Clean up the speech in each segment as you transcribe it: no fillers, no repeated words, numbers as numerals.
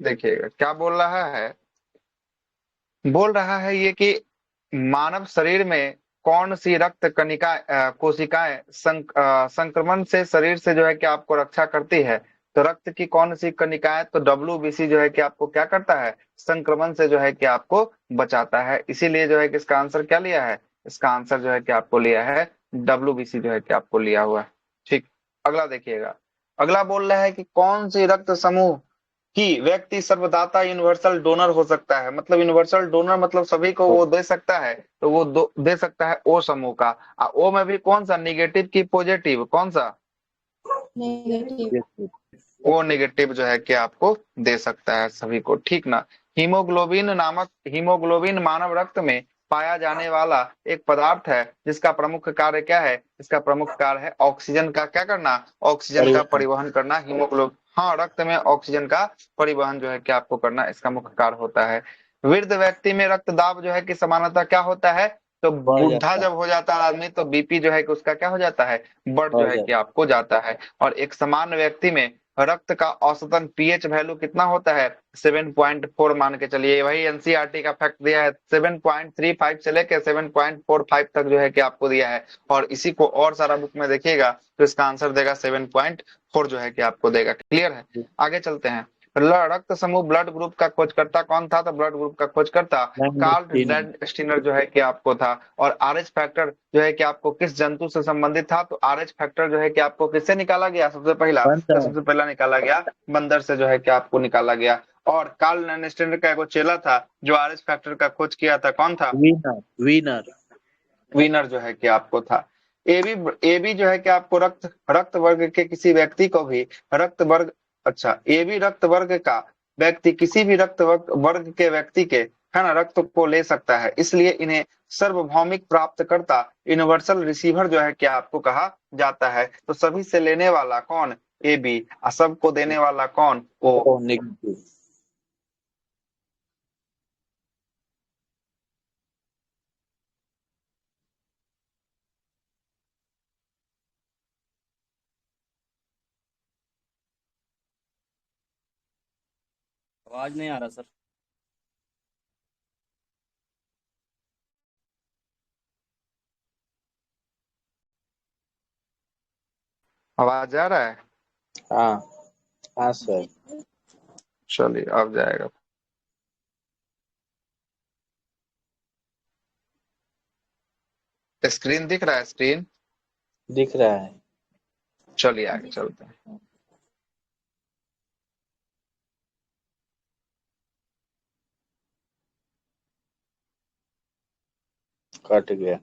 देखिएगा क्या बोल रहा है ये कि मानव शरीर में कौन सी रक्त कणिका कोशिकाएं संक्रमण से शरीर से जो है कि आपको रक्षा करती है। तो रक्त की कौन सी कणिकाएं, तो डब्ल्यूबीसी जो है कि आपको क्या करता है, संक्रमण से जो है कि आपको बचाता है। इसीलिए जो है कि इसका आंसर क्या लिया है, इसका आंसर जो है कि आपको लिया है डब्ल्यूबीसी जो है कि आपको लिया हुआ है। ठीक। अगला देखिएगा। अगला बोल रहा है कि कौन सी रक्त समूह कि व्यक्ति सर्वदाता यूनिवर्सल डोनर हो सकता है। मतलब यूनिवर्सल डोनर मतलब सभी को वो दे सकता है, तो वो दे सकता है ओ समूह का। ओ में भी कौन सा, निगेटिव की पॉजिटिव, कौन सा, नेगेटिव। ओ निगेटिव जो है कि आपको दे सकता है सभी को। ठीक ना। हीमोग्लोबिन मानव रक्त में पाया जाने वाला एक पदार्थ है जिसका प्रमुख कार्य क्या है, इसका प्रमुख कार्य है ऑक्सीजन का क्या करना, ऑक्सीजन का परिवहन करना। हीमोग्लोबिन, हाँ, रक्त में ऑक्सीजन का परिवहन जो है कि आपको करना, इसका मुख्य कार्य होता है। वृद्ध व्यक्ति में रक्तदाब जो है कि सामान्यतः क्या होता है, तो बुढ़ा जब हो जाता है आदमी तो बीपी जो है कि उसका क्या हो जाता है, बढ़ जो है कि आपको जाता है। और एक सामान्य व्यक्ति में रक्त का औसतन पीएच वैल्यू कितना होता है, 7.4 मान के चलिए। वही एनसीईआरटी का फैक्ट दिया है, 7.35 से लेकर 7.45 तक जो है कि आपको दिया है। और इसी को और सारा बुक में देखिएगा तो इसका आंसर देगा 7.4 जो है कि आपको देगा। क्लियर है। आगे चलते हैं। रक्त समूह ब्लड ग्रुप का खोजकर्ता कौन था, तो ब्लड ग्रुप का खोजकर्ता कार्ल स्टीनर जो है कि आपको था। और आरएच फैक्टर जो है कि आपको किस जंतु से संबंधित था, तो आरएच फैक्टर जो है कि आपको किससे निकाला गया, सबसे पहला, तो सबसे पहला निकाला गया बंदर से जो है कि आपको निकाला गया। और कार्ल लैंडस्टर का एक चेला था जो आरएच फैक्टर का खोज किया था, कौन था, वीनर जो है कि आपको था। एबी जो है कि आपको रक्त वर्ग के किसी व्यक्ति को भी रक्त वर्ग, अच्छा, एबी रक्त वर्ग का व्यक्ति किसी भी रक्त वर्ग के व्यक्ति के, है ना, रक्त को ले सकता है। इसलिए इन्हें सार्वभौमिक प्राप्तकर्ता, यूनिवर्सल रिसीवर जो है कि आपको कहा जाता है। तो सभी से लेने वाला कौन, ए बी, और सबको देने वाला कौन, ओ। आवाज नहीं आ रहा सर। आवाज आ रहा है, हाँ हाँ सर। चलिए अब जाएगा। स्क्रीन दिख रहा है, स्क्रीन, दिख रहा है। चलिए आगे चलते हैं। कट गया।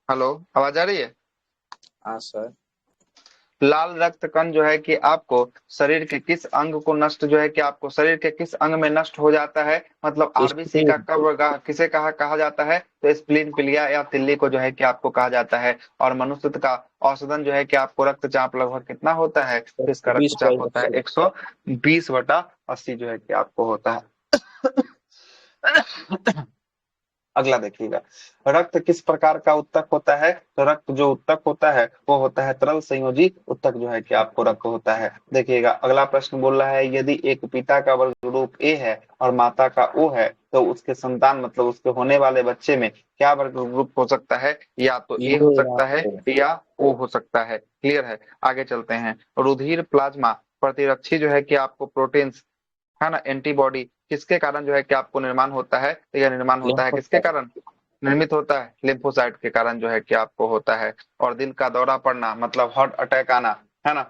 हेलो, आवाज आ रही है। हाँ सर। लाल रक्त कण जो है कि आपको शरीर के किस अंग को नष्ट जो है कि आपको शरीर के किस अंग में नष्ट हो जाता है, मतलब आरबीसी का कब किसे कहा जाता है, तो स्प्लीन, पिलिया या तिल्ली को जो है कि आपको कहा जाता है। और मनुष्य का औसतन जो है कि आपको रक्तचाप लगभग कितना होता है, तो इसका 20 रक्तचाप होता है 120/80 जो है कि आपको होता है। अगला देखिएगा। रक्त किस प्रकार का उत्तक होता है, तो रक्त जो उत्तक होता है वो होता है तरल संयोजी उत्तक जो है कि आपको रक्त होता है। देखिएगा अगला प्रश्न बोल रहा है, यदि एक पिता का वर्ग रूप ए है और माता का ओ है तो उसके संतान मतलब उसके होने वाले बच्चे में क्या वर्ग ग्रुप हो सकता है, या तो ए हो सकता है या ओ हो सकता है। क्लियर है। आगे चलते हैं। रुधिर प्लाज्मा प्रतिरक्षी जो है कि आपको प्रोटीन्स, है ना, एंटीबॉडी किसके कारण जो है कि आपको निर्माण होता है, तो यह निर्माण होता है किसके कारण, निर्मित होता है लिम्फोसाइट के कारण जो है कि आपको होता है। और दिल का दौरा पड़ना मतलब हार्ट अटैक आना, है ना,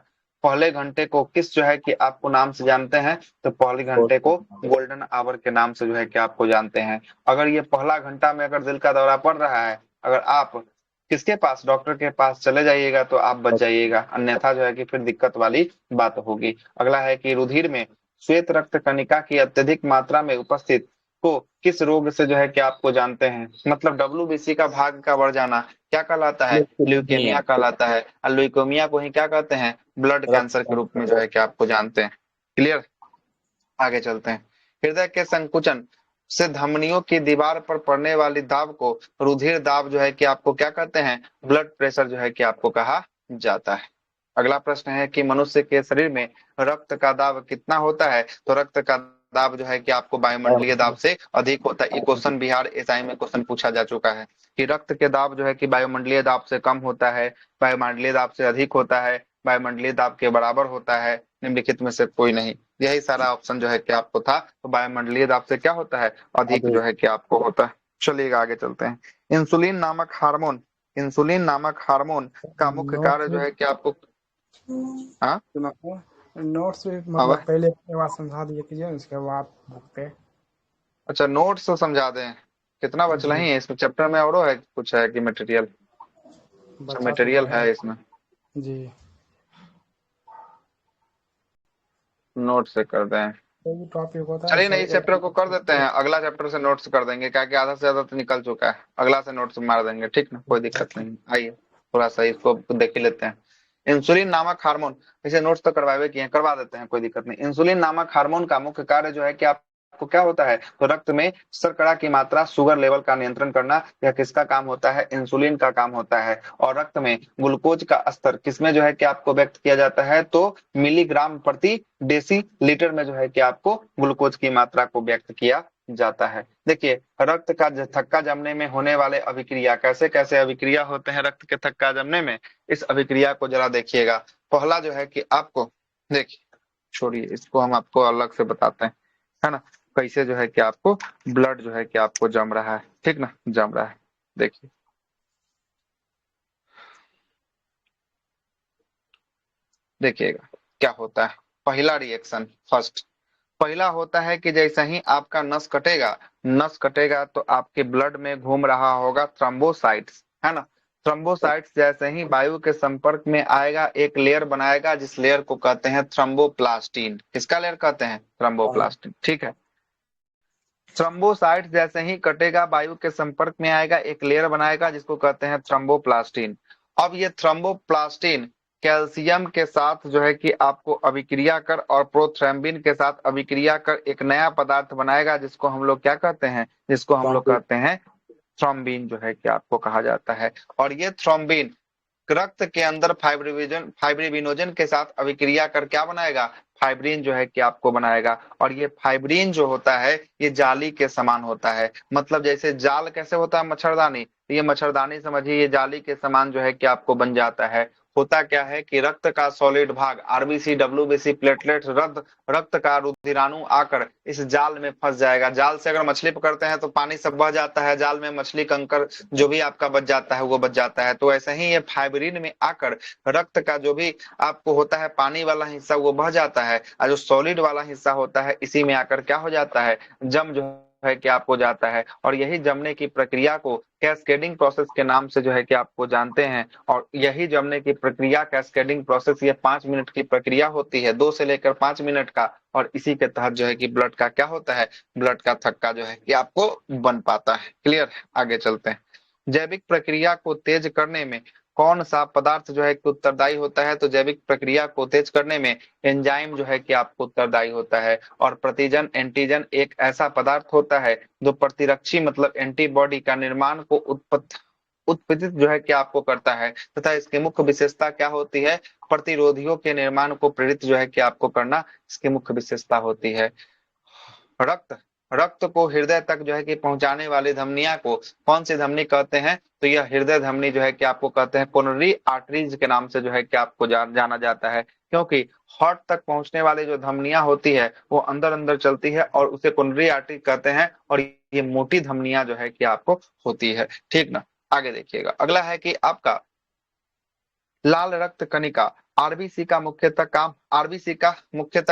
पहले घंटे को किस जो है कि आपको नाम से जानते हैं, तो पहले घंटे को गोल्डन आवर के नाम से जो है कि आपको जानते हैं। अगर ये पहला घंटा में अगर दिल का दौरा पड़ रहा है, अगर आप किसके पास? डॉक्टर के पास चले जाइएगा तो आप बच जाइएगा, अन्यथा जो है कि फिर दिक्कत वाली बात होगी। अगला है कि रुधिर में श्वेत रक्त कणिका की अत्यधिक मात्रा में उपस्थित को किस रोग से जो है कि आपको जानते हैं? मतलब WBC का भाग का बढ़ जाना क्या कहलाता है? ल्यूकेमिया, ल्यूकेमिया कहलाता है। और ल्यूकेमिया को ही क्या कहते हैं? ब्लड रक्त कैंसर के रूप में जो कैंसर। है कि आपको जानते हैं। क्लियर? आगे चलते हैं। हृदय के संकुचन से धमनियों की दीवार पर पड़ने वाली दाब को रुधिर दाब जो है कि आपको क्या कहते हैं? ब्लड प्रेशर जो है कि आपको कहा जाता है। अगला प्रश्न है कि मनुष्य के शरीर में रक्त का दाब कितना होता है? तो रक्त का दाब जो है कि आपको वायुमंडलीय दाब से अधिक होता है। ये क्वेश्चन बिहार एसआई में क्वेश्चन पूछा जा चुका है कि रक्त के दाब जो है कि वायुमंडलीय दाब से कम होता है, वायुमंडलीय दाब से अधिक होता है, वायुमंडलीय दाब के बराबर होता है, निम्नलिखित में से कोई नहीं। यही सारा ऑप्शन जो है कि आपको था। तो वायुमंडलीय दाब से क्या होता है? अधिक अधिक। जो है कि आपको होता है। चलिएगा आगे चलते हैं। इंसुलिन नामक हार्मोन, इंसुलिन नामक हार्मोन का मुख्य कार्य नोट्स जो भी है कि आपको, हाँ सुनाओ। नोट्स भी अब, मतलब पहले एक बार समझा दिए कीजिए, उसके बाद बुक पे। अच्छा नोट्स तो समझा दें। कितना बचला जी, ही है इसमें? चैप्टर में और है कुछ है कि मटेरियल? अच्छा बचा तो मटेरियल है। है इसमें, जी, नोट से कर दें। कोई भी टॉपिक होता है चलिए सर नहीं, इस एक। चैप्टर को कर देते हैं, अगला चैप्टर से नोट्स कर देंगे, क्या कि आधा से ज्यादा तो निकल चुका है, अगला से नोट्स मार देंगे, ठीक ना? कोई दिक्कत नहीं। आइए थोड़ा सा इसको देख ही लेते हैं। इंसुलिन नामक हार्मोन, इसे नोट्स तो करवावे किए हैं, करवा देते हैं, कोई दिक्कत नहीं। इंसुलिन नामक हार्मोन का मुख्य कार्य जो है कि आपको क्या होता है? तो रक्त में शर्करा की मात्रा, शुगर लेवल का नियंत्रण करना, यह किसका काम होता है? इंसुलिन का काम होता है। और रक्त में ग्लूकोज का स्तर किसमें जो है कि आपको व्यक्त किया जाता है? तो मिलीग्राम प्रति डेसी लीटर में जो है कि आपको ग्लूकोज की मात्रा को व्यक्त किया जाता है। देखिए रक्त का थक्का जमने में होने वाले अभिक्रिया, कैसे कैसे अभिक्रिया होते हैं रक्त के थक्का जमने में, इस अभिक्रिया को जरा देखिएगा। पहला जो है कि आपको, देखिए छोड़िए इसको, हम आपको अलग से बताते हैं, है ना? कैसे जो है कि आपको ब्लड जो है कि आपको जम रहा है, ठीक ना? जम रहा है, देखिए देखिएगा क्या होता है। पहला रिएक्शन, फर्स्ट पहला होता है कि जैसे ही आपका नस कटेगा, नस कटेगा तो आपके ब्लड में घूम रहा होगा थ्रोम्बोसाइट्स, है ना? थ्रोम्बोसाइट्स जैसे ही वायु के संपर्क में आएगा, एक लेयर बनाएगा, जिस लेयर को कहते हैं थ्रोम्बोप्लास्टिन। किसका लेयर कहते हैं? थ्रोम्बोप्लास्टिन, ठीक है। थ्रोम्बोसाइट्स जैसे ही कटेगा, वायु के संपर्क में आएगा, एक लेयर बनाएगा जिसको कहते हैं थ्रोम्बोप्लास्टिन। अब ये थ्रोम्बोप्लास्टिन कैल्शियम के साथ जो है कि आपको अभिक्रिया कर और प्रोथ्रम्बिन के साथ अभिक्रिया कर एक नया पदार्थ बनाएगा, जिसको हम लोग क्या कहते हैं? जिसको हम लोग थ्रोम्बिन। कहते हैं थ्रोम्बिन जो है कि आपको कहा जाता है। और ये थ्रोम्बिन रक्त के अंदर फाइब्रिनोजन के साथ अभिक्रिया कर क्या बनाएगा? फाइब्रिन जो है कि आपको बनाएगा। और ये फाइब्रिन जो होता है, ये जाली के समान होता है। मतलब जैसे जाल कैसे होता है? मच्छरदानी, तो ये मच्छरदानी समझिए, ये जाली के समान जो है कि आपको बन जाता है। होता क्या है कि रक्त का सॉलिड भाग, आरबीसी, डब्ल्यूबीसी, प्लेटलेट, रक्त का रुधिराणु आकर इस जाल में फंस जाएगा। जाल से अगर मछली पकड़ते हैं तो पानी सब बह जाता है, जाल में मछली कंकर जो भी आपका बच जाता है वो बच जाता है। तो ऐसे ही ये फाइब्रिन में आकर रक्त का जो भी आपको होता है पानी वाला हिस्सा वो बह जाता है, और जो सॉलिड वाला हिस्सा होता है इसी में आकर क्या हो जाता है? जम जो है कि आपको जाता है। और यही जमने की प्रक्रिया को कैस्केडिंग प्रोसेस के नाम से जो है कि आपको जानते हैं। और यही जमने की प्रक्रिया, कैस्केडिंग प्रोसेस, ये 5 मिनट की प्रक्रिया होती है, 2 से लेकर 5 मिनट का। और इसी के तहत जो है कि ब्लड का क्या होता है? ब्लड का थक्का जो है कि आपको बन पाता है। क्लियर? आगे चलते हैं। जैविक प्रक्रिया को तेज करने में कौन सा पदार्थ जो है कि उत्तरदायी होता है? तो जैविक प्रक्रिया को तेज करने में एंजाइम जो है कि आपको उत्तरदायी होता है। और प्रतिजन एंटीजन एक ऐसा पदार्थ होता है जो प्रतिरक्षी मतलब एंटीबॉडी का निर्माण को उत्पादित जो है कि आपको करता है, तथा इसकी मुख्य विशेषता क्या होती है? प्रतिरोधियों के निर्माण को प्रेरित जो है कि आपको करना इसकी मुख्य विशेषता होती है। रक्त रक्त को हृदय तक जो है कि पहुंचाने वाली धमनियां को कौन सी धमनी कहते हैं? तो यह हृदय धमनी जो है कि आपको कहते हैं कोरोनरी आर्टरीज के नाम से जो है कि आपको जाना जाता है। क्योंकि हार्ट तक पहुंचने वाली जो धमनियां होती है वो अंदर अंदर चलती है और उसे कोरोनरी आर्टरी कहते हैं। और ये मोटी धमनियां जो है कि आपको होती है, ठीक ना? आगे देखिएगा, अगला है कि आपका लाल रक्त कणिका आरबीसी का मुख्यतः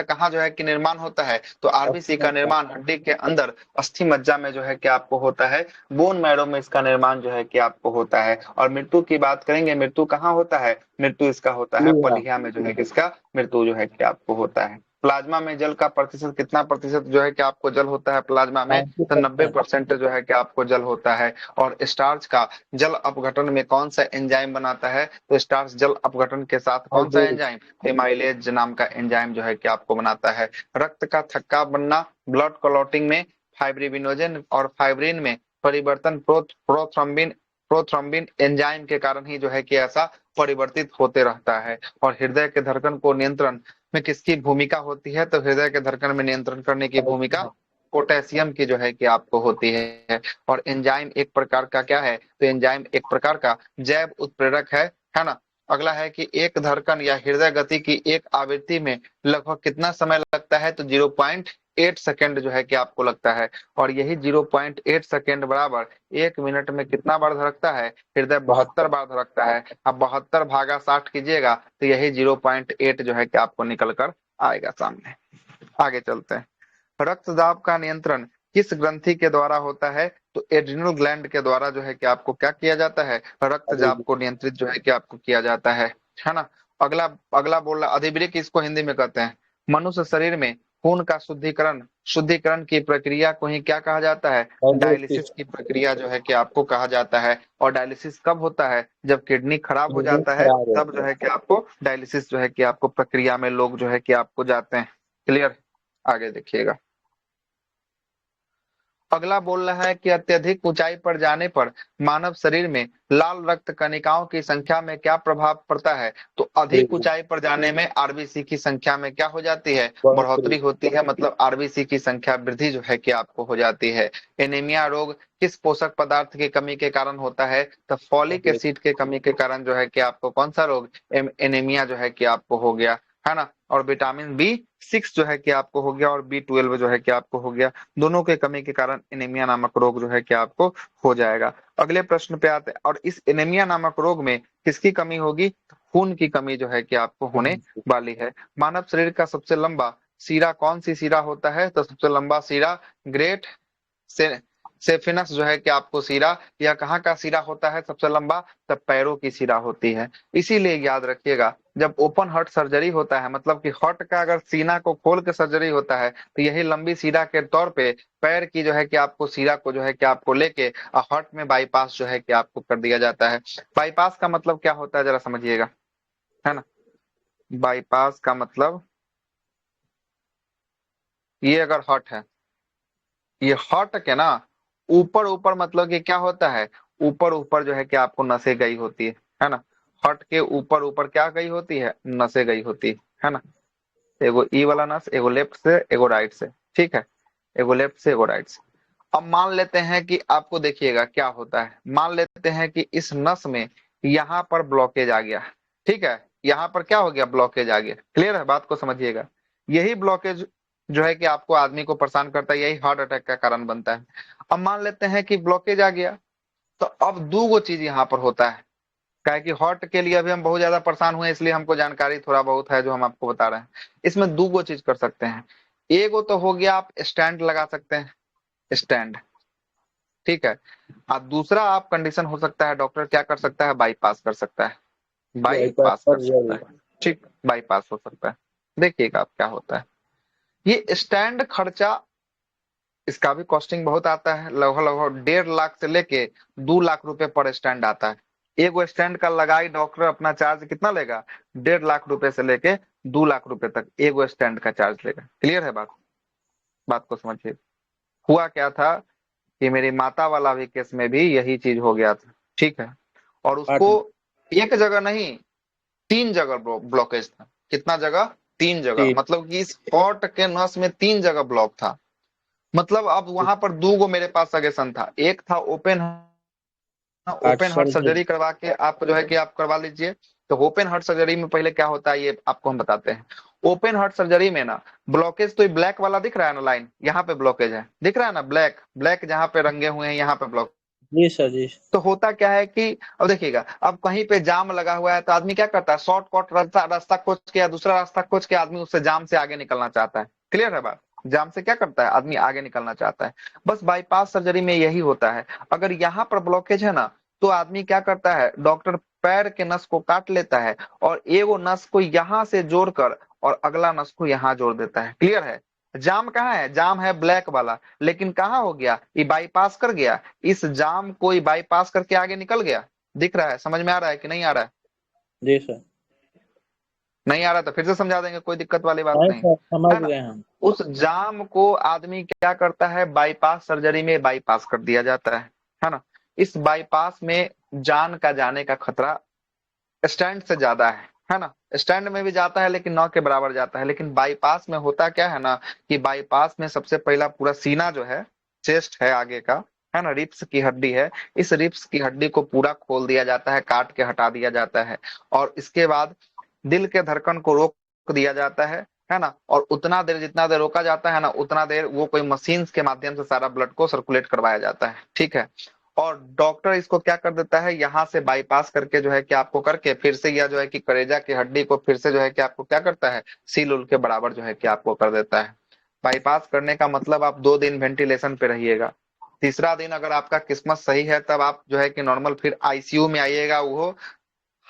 कहाँ जो है कि निर्माण होता है, तो आरबीसी का निर्माण हड्डी के अंदर अस्थि मज्जा में जो है कि आपको होता है, बोन मैरो में इसका निर्माण जो है कि आपको होता है। और मृत्यु की बात करेंगे, मृत्यु कहाँ होता है, मृत्यु इसका होता है पलिया में जो है किसका मृत्यु जो है कि आपको होता है। प्लाज्मा में जल का प्रतिशत कितना प्रतिशत जो है कि आपको जल होता है प्लाज्मा में, तो 90% जो है कि आपको जल होता है। और स्टार्च का जल अपघटन में कौन सा एंजाइम बनाता है, तो स्टार्च जल अपघटन के साथ कौन सा एंजाइम, एमाइलेज नाम का एंजाइम जो है कि आपको बनाता है। रक्त का थक्का बनना, ब्लड क्लॉटिंग में फाइब्रिनोजन और फाइब्रिन में परिवर्तन प्रोथ्रोम्बिन एंजाइम के कारण ही जो है कि ऐसा परिवर्तित होते रहता है। और हृदय के धड़कन को नियंत्रण में किसकी भूमिका होती है, तो हृदय के धड़कन में नियंत्रण करने की भूमिका पोटेशियम की जो है कि आपको होती है। और एंजाइम एक प्रकार का क्या है, तो एंजाइम एक प्रकार का जैव उत्प्रेरक है ना। अगला है कि एक धड़कन या हृदय गति की एक आवृत्ति में लगभग कितना समय लगता है, तो 0.8 सेकेंड जो है कि आपको लगता है। और यही 0.8 सेकेंड बराबर 1 मिनट में कितना बार धड़कता है, हृदय 72 बार धड़कता है। अब 72 भागा 60 कीजिएगा तो यही 0.8 जो है कि आपको निकल कर आएगा सामने। आगे चलते हैं। रक्त दाब का नियंत्रण किस ग्रंथि के द्वारा होता है, तो एड्रिनल ग्लैंड के द्वारा जो है कि आपको क्या किया जाता है, रक्त दाब को नियंत्रित जो है कि आपको किया जाता है ना। अगला अगला बोल रहा अधिवृक्क, इसको हिंदी में कहते हैं। मनुष्य शरीर में खून का शुद्धिकरण की प्रक्रिया को ही क्या कहा जाता है, डायलिसिस की प्रक्रिया जो है कि आपको कहा जाता है। और डायलिसिस कब होता है, जब किडनी खराब हो जाता है तब जो है कि आपको डायलिसिस जो है कि आपको प्रक्रिया में लोग जो है कि आपको जाते हैं। क्लियर, आगे देखिएगा। अगला बोल रहा है कि अत्यधिक ऊंचाई पर जाने पर मानव शरीर में लाल रक्त कणिकाओं की संख्या में क्या प्रभाव पड़ता है, तो अधिक ऊंचाई पर जाने में आरबीसी की संख्या में क्या हो जाती है, बढ़ोतरी होती है। मतलब आरबीसी की संख्या वृद्धि जो है कि आपको हो जाती है। एनीमिया रोग किस पोषक पदार्थ की कमी के कारण होता है, तो फॉलिक एसिड के कमी के कारण जो है कि आपको कौन सा रोग, एनीमिया जो है कि आपको हो गया, है ना। और विटामिन B6 जो है कि आपको हो गया, और B12 जो है कि आपको हो गया। दोनों के कमी के कारण एनीमिया नामक रोग जो है कि आपको हो जाएगा। अगले प्रश्न पे आते हैं। और इस एनीमिया नामक रोग में किसकी कमी होगी, खून की कमी जो है कि आपको होने वाली है। मानव शरीर का सबसे लंबा सीरा कौन सी सीरा होता है, तो सबसे लंबा सीरा ग्रेट सेफिनस जो है कि आपको सीरा, यह कहाँ का सीरा होता है सबसे लंबा, तब पैरों की सीरा होती है। इसीलिए याद रखिएगा, जब ओपन हार्ट सर्जरी होता है, मतलब कि हार्ट का अगर सीना को खोल के सर्जरी होता है, तो यही लंबी सीरा के तौर पे पैर की जो है कि आपको सीरा को जो है कि आपको लेके हार्ट में बाईपास जो है कि आपको कर दिया जाता है। बाईपास का मतलब क्या होता है जरा समझिएगा, है ना। बाईपास का मतलब, ये अगर हार्ट है, ये हार्ट के ना ऊपर ऊपर मतलब कि क्या होता है, ऊपर ऊपर जो है कि आपको नसें गई होती है ना। हार्ट के ऊपर ऊपर क्या गई होती है, नसें गई होती है ना। एगो ई वाला नस, एगो लेफ्ट से एगो राइट से, ठीक है, एगो लेफ्ट से एगो राइट से। अब मान लेते हैं कि आपको देखिएगा क्या होता है, मान लेते हैं कि इस नस में यहाँ पर ब्लॉकेज आ गया, ठीक है, यहाँ पर क्या हो गया, ब्लॉकेज आ गया। क्लियर है, बात को समझिएगा। यही ब्लॉकेज जो है कि आपको आदमी को परेशान करता है, यही हार्ट अटैक का कारण बनता है। अब मान लेते हैं कि ब्लॉकेज आ गया, तो अब दो गो चीज यहाँ पर होता है। क्या है कि हार्ट के लिए अभी हम बहुत ज्यादा परेशान हुए, इसलिए हमको जानकारी थोड़ा बहुत है जो हम आपको बता रहे हैं। इसमें दो गो चीज कर सकते हैं। एगो तो हो गया, आप स्टैंड लगा सकते हैं, स्टैंड, ठीक है। और दूसरा आप कंडीशन हो सकता है, डॉक्टर क्या कर सकता है, बाईपास कर सकता है, बाईपास कर सकता है, ठीक, बाईपास हो सकता है। देखिएगा आप क्या होता है। ये स्टैंड खर्चा, इसका भी कॉस्टिंग बहुत आता है, लगभग लगभग 1.5 लाख से लेके 2 लाख रुपए पर स्टैंड आता है। एक स्टैंड का लगाई डॉक्टर अपना चार्ज कितना लेगा, 1.5 लाख रुपए से लेके 2 लाख रुपए तक एक स्टैंड का चार्ज लेगा। क्लियर है बात, बात को समझिए। हुआ क्या था कि मेरी माता वाला भी केस में भी यही चीज हो गया था, ठीक है। और उसको एक जगह नहीं, 3 जगह ब्लॉकेज था। कितना जगह, 3 जगह, मतलब कि इस हार्ट के नस में 3 जगह ब्लॉक था। मतलब अब वहां पर दो गो मेरे पास सजेशन था, एक था ओपन हार्ट सर्जरी करवा के आप जो है कि आप करवा लीजिए। तो ओपन हार्ट सर्जरी में पहले क्या होता है ये आपको हम बताते हैं। ओपन हार्ट सर्जरी में ना ब्लॉकेज, तो ये ब्लैक वाला दिख रहा है ना लाइन, यहाँ पे ब्लॉकेज है, दिख रहा है ना, ब्लैक ब्लैक जहाँ पे रंगे हुए हैं यहाँ पे ब्लॉक जी सर जी। तो होता क्या है कि अब देखिएगा, अब कहीं पे जाम लगा हुआ है तो आदमी क्या करता है, शॉर्टकट रास्ता रास्ता खोज के या दूसरा रास्ता खोज के आदमी उससे जाम से आगे निकलना चाहता है। क्लियर है बात? जाम से क्या करता है आदमी, आगे निकलना चाहता है। बस बाईपास सर्जरी में यही होता है। अगर यहाँ पर ब्लॉकेज है ना, तो आदमी क्या करता है, डॉक्टर पैर के नस को काट लेता है और एगो नस को यहाँ से जोड़कर और अगला नस को यहाँ जोड़ देता है। क्लियर है? जाम कहाँ है? जाम है ब्लैक वाला, लेकिन कहाँ हो गया, ये बाईपास कर गया। इस जाम को बाईपास करके आगे निकल गया। दिख रहा है? समझ में आ रहा है कि नहीं आ रहा है? जी सर। नहीं आ रहा तो फिर से समझा देंगे, कोई दिक्कत वाली बात नहीं नहीं, सर, समझ है ना। गए हम। उस जाम को आदमी क्या करता है, बाईपास सर्जरी में बाईपास कर दिया जाता है ना। इस बाईपास में जान का जाने का खतरा स्टैंड से ज्यादा है ना। स्टैंड में भी जाता है लेकिन नौ के बराबर जाता है, लेकिन बाईपास में होता क्या है ना, कि बाईपास में सबसे पहला पूरा सीना जो है, चेस्ट है आगे का, है ना, रिब्स की हड्डी है, इस रिब्स की हड्डी को पूरा खोल दिया जाता है, काट के हटा दिया जाता है। और इसके बाद दिल के धड़कन को रोक दिया जाता है ना। और उतना देर, जितना देर रोका जाता है ना, उतना देर वो कोई मशीन के माध्यम से सारा ब्लड को सर्कुलेट करवाया जाता है। ठीक है। और डॉक्टर इसको क्या कर देता है, यहाँ से बाईपास करके जो है कि आपको करके फिर से यह जो है कि कलेजा की हड्डी को फिर से जो है कि आपको क्या करता है, सील उल के बराबर जो है कि आपको कर देता है। बाईपास करने का मतलब आप 2 दिन वेंटिलेशन पे रहिएगा। तीसरा दिन अगर आपका किस्मत सही है तब आप जो है कि नॉर्मल फिर आईसीयू में आइएगा, वो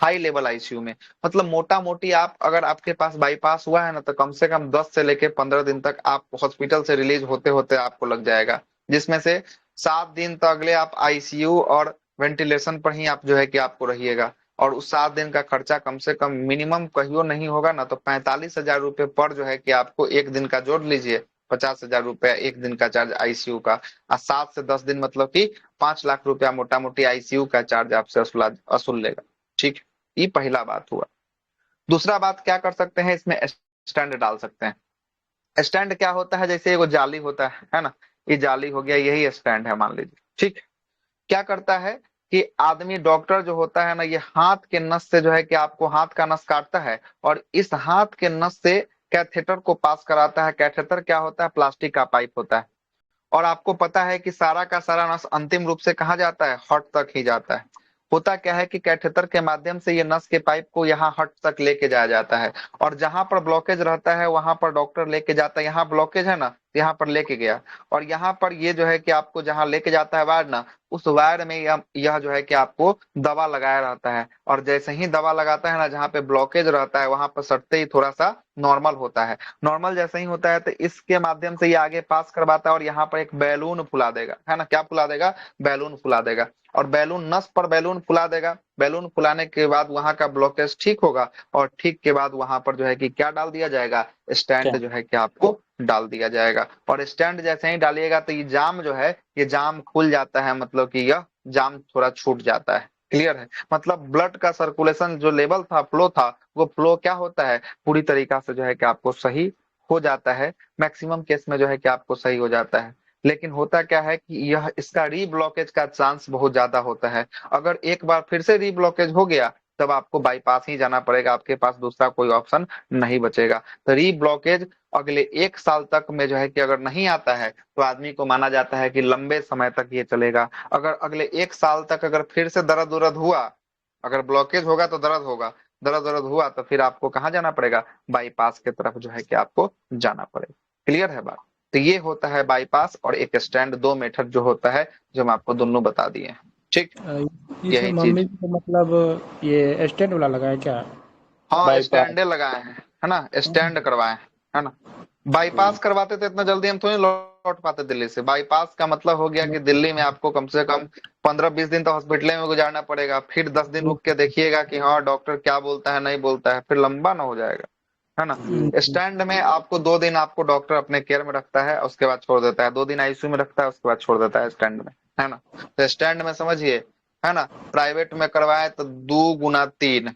हाई लेवल आईसीयू में। मतलब मोटा मोटी आप, अगर आपके पास बाईपास हुआ है ना, तो कम से कम 10 से लेके 15 दिन तक आप हॉस्पिटल से रिलीज होते होते आपको लग जाएगा, जिसमें से 7 दिन तो अगले आप आईसीयू और वेंटिलेशन पर ही आप जो है कि आपको रहिएगा। और उस 7 दिन का खर्चा कम से कम मिनिमम कहियो नहीं होगा ना तो 45,000 रुपये पर जो है कि आपको एक दिन का जोड़ लीजिए, 50,000 रुपया एक दिन का चार्ज आईसीयू का। और 7 से 10 दिन मतलब कि 5 लाख रुपया मोटा मोटी आईसीयू का चार्ज आपसे वसूल लेगा। ठीक, ये पहला बात हुआ। दूसरा बात क्या कर सकते हैं, इसमें स्टैंड डाल सकते हैं। स्टैंड क्या होता है, जैसे एगो जाली होता है ना, ये जाली हो गया, यही स्टैंड है मान लीजिए। ठीक, क्या करता है कि आदमी, डॉक्टर जो होता है ना, ये हाथ के नस से जो है कि आपको हाथ का नस काटता है और इस हाथ के नस से कैथेटर को पास कराता है। कैथेटर क्या होता है, प्लास्टिक का पाइप होता है। और आपको पता है कि सारा का सारा नस अंतिम रूप से कहाँ जाता है, हर्ट तक ही जाता है। होता क्या है कि कैथेटर के माध्यम से ये नस के पाइप को यहाँ हर्ट तक लेके जाया जाता है। और जहां पर ब्लॉकेज रहता है वहां पर डॉक्टर लेके जाता है, यहाँ ब्लॉकेज है ना, यहाँ पर लेके गया। और यहाँ पर ये जो है कि आपको जहाँ लेके जाता है वायर ना, उस वायर में यह जो है कि आपको दवा लगाया रहता है। और जैसे ही दवा लगाता है ना, जहाँ पे ब्लॉकेज रहता है वहां पर सटते ही थोड़ा सा नॉर्मल होता है। नॉर्मल जैसे ही होता है तो इसके माध्यम से ये आगे पास करवाता है और यहाँ पर एक बैलून फुला देगा, है ना। क्या फुला देगा, बैलून फुला देगा। और बैलून, नस पर बैलून फुला देगा। बैलून फुलाने के बाद वहां का ब्लॉकेज ठीक होगा। और ठीक के बाद वहां पर जो है कि क्या डाल दिया जाएगा, क्या? स्टैंड जो है कि आपको डाल दिया जाएगा। और स्टैंड जैसे ही डालिएगा तो ये जाम जो है, ये जाम खुल जाता है, मतलब कि यह जाम थोड़ा छूट जाता है। क्लियर है? मतलब ब्लड का सर्कुलेशन जो लेवल था, फ्लो था, वो फ्लो क्या होता है, पूरी तरीका से जो है कि आपको सही हो जाता है। मैक्सिमम केस में जो है कि आपको सही हो जाता है। लेकिन होता क्या है कि यह, इसका रीब्लॉकेज का चांस बहुत ज्यादा होता है। अगर एक बार फिर से रीब्लॉकेज हो गया तब आपको बाईपास ही जाना पड़ेगा, आपके पास दूसरा कोई ऑप्शन नहीं बचेगा। तो रीब्लॉकेज अगले 1 साल तक में जो है कि अगर नहीं आता है तो आदमी को माना जाता है कि लंबे समय तक ये चलेगा। अगर अगले 1 साल तक अगर फिर से दर्द उर्द हुआ, अगर ब्लॉकेज होगा तो दर्द होगा, दर्द दर्द हुआ तो फिर आपको कहाँ जाना पड़ेगा, बाईपास की तरफ जो है कि आपको जाना पड़ेगा। क्लियर है बात? तो ये होता है बाईपास और एक स्टैंड, दो मेथड जो होता है, जो हम आपको दोनों बता दिए हैं। ठीक, इसमें यही मम्मी चीज। को मतलब ये स्टैंड वाला लगा है क्या? हाँ, बाईपास। स्टैंडे लगाए हैं, है ना, स्टैंड करवाए हैं, है ना। बाईपास करवाते थे इतना जल्दी हम थोड़ी लौट पाते दिल्ली से। बाईपास का मतलब हो गया कि दिल्ली में आपको कम से कम 15-20 दिन तो हॉस्पिटल में गुजारना पड़ेगा, फिर 10 दिन रुक के देखिएगा कि हाँ डॉक्टर क्या बोलता है नहीं बोलता है, फिर लंबा ना हो जाएगा, है ना। स्टैंड में आपको 2 दिन आपको डॉक्टर अपने केयर में रखता है, उसके बाद छोड़ देता है। 2 दिन आईसीयू में रखता है, उसके बाद छोड़ देता है स्टैंड में, है ना। तो स्टैंड में समझिए, है ना, प्राइवेट में करवाए तो 2 गुना 3,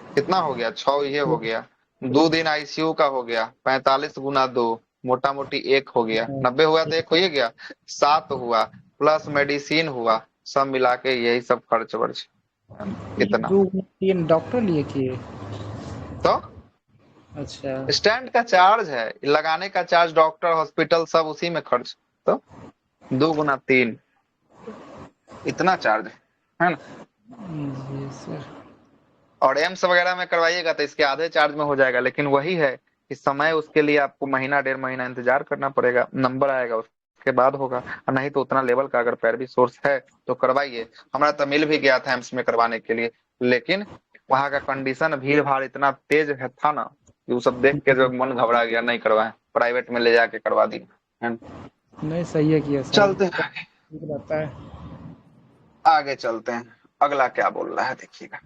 कितना हो गया, 6 ये हो गया। 2 दिन आईसीयू का हो गया, 45 गुना 2, मोटा मोटी 1 हो गया। 90 हुआ तो 1 हो ही गया, 7 हुआ, प्लस मेडिसिन हुआ, सब मिला के यही सब खर्च वर्च, है ना, ये कितना। 2 3 डॉक्टर लिए किए? तो अच्छा। स्टैंड का चार्ज है, लगाने का चार्ज, डॉक्टर हॉस्पिटल सब उसी में खर्च। तो 2 गुना 3, इतना चार्ज है ना। जी सर। और एम्स वगैरह में करवाइएगा तो इसके आधे चार्ज में हो जाएगा, लेकिन वही है कि समय उसके लिए आपको महीना 1.5 महीना इंतजार करना पड़ेगा, नंबर आएगा उसके बाद होगा। और नहीं तो उतना लेवल का अगर पैरवी सोर्स है तो करवाइए। हमारा तो मिल भी गया था एम्स में करवाने के लिए, लेकिन वहां का कंडीशन भीड़ भाड़ इतना तेज है था ना कि वो सब देख के जो मन घबरा गया, नहीं करवाए, प्राइवेट में ले जाके करवा दी। नहीं सही है किया सर, चलते हैं ठीक रहता है। आगे चलते हैं। अगला क्या बोल रहा है देखिएगा।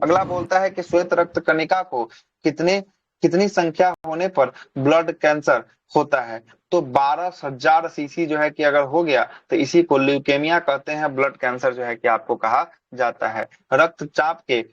अगला बोलता है कि श्वेत रक्त कणिका को कितने कितनी संख्या होने पर ब्लड कैंसर होता है। तो 12,000 सीसी जो है कि अगर हो गया तो इसी को ल्यूकेमिया कहते हैं, ब्लड कैंसर जो है कि आपको कहा जाता है। रक्तचाप के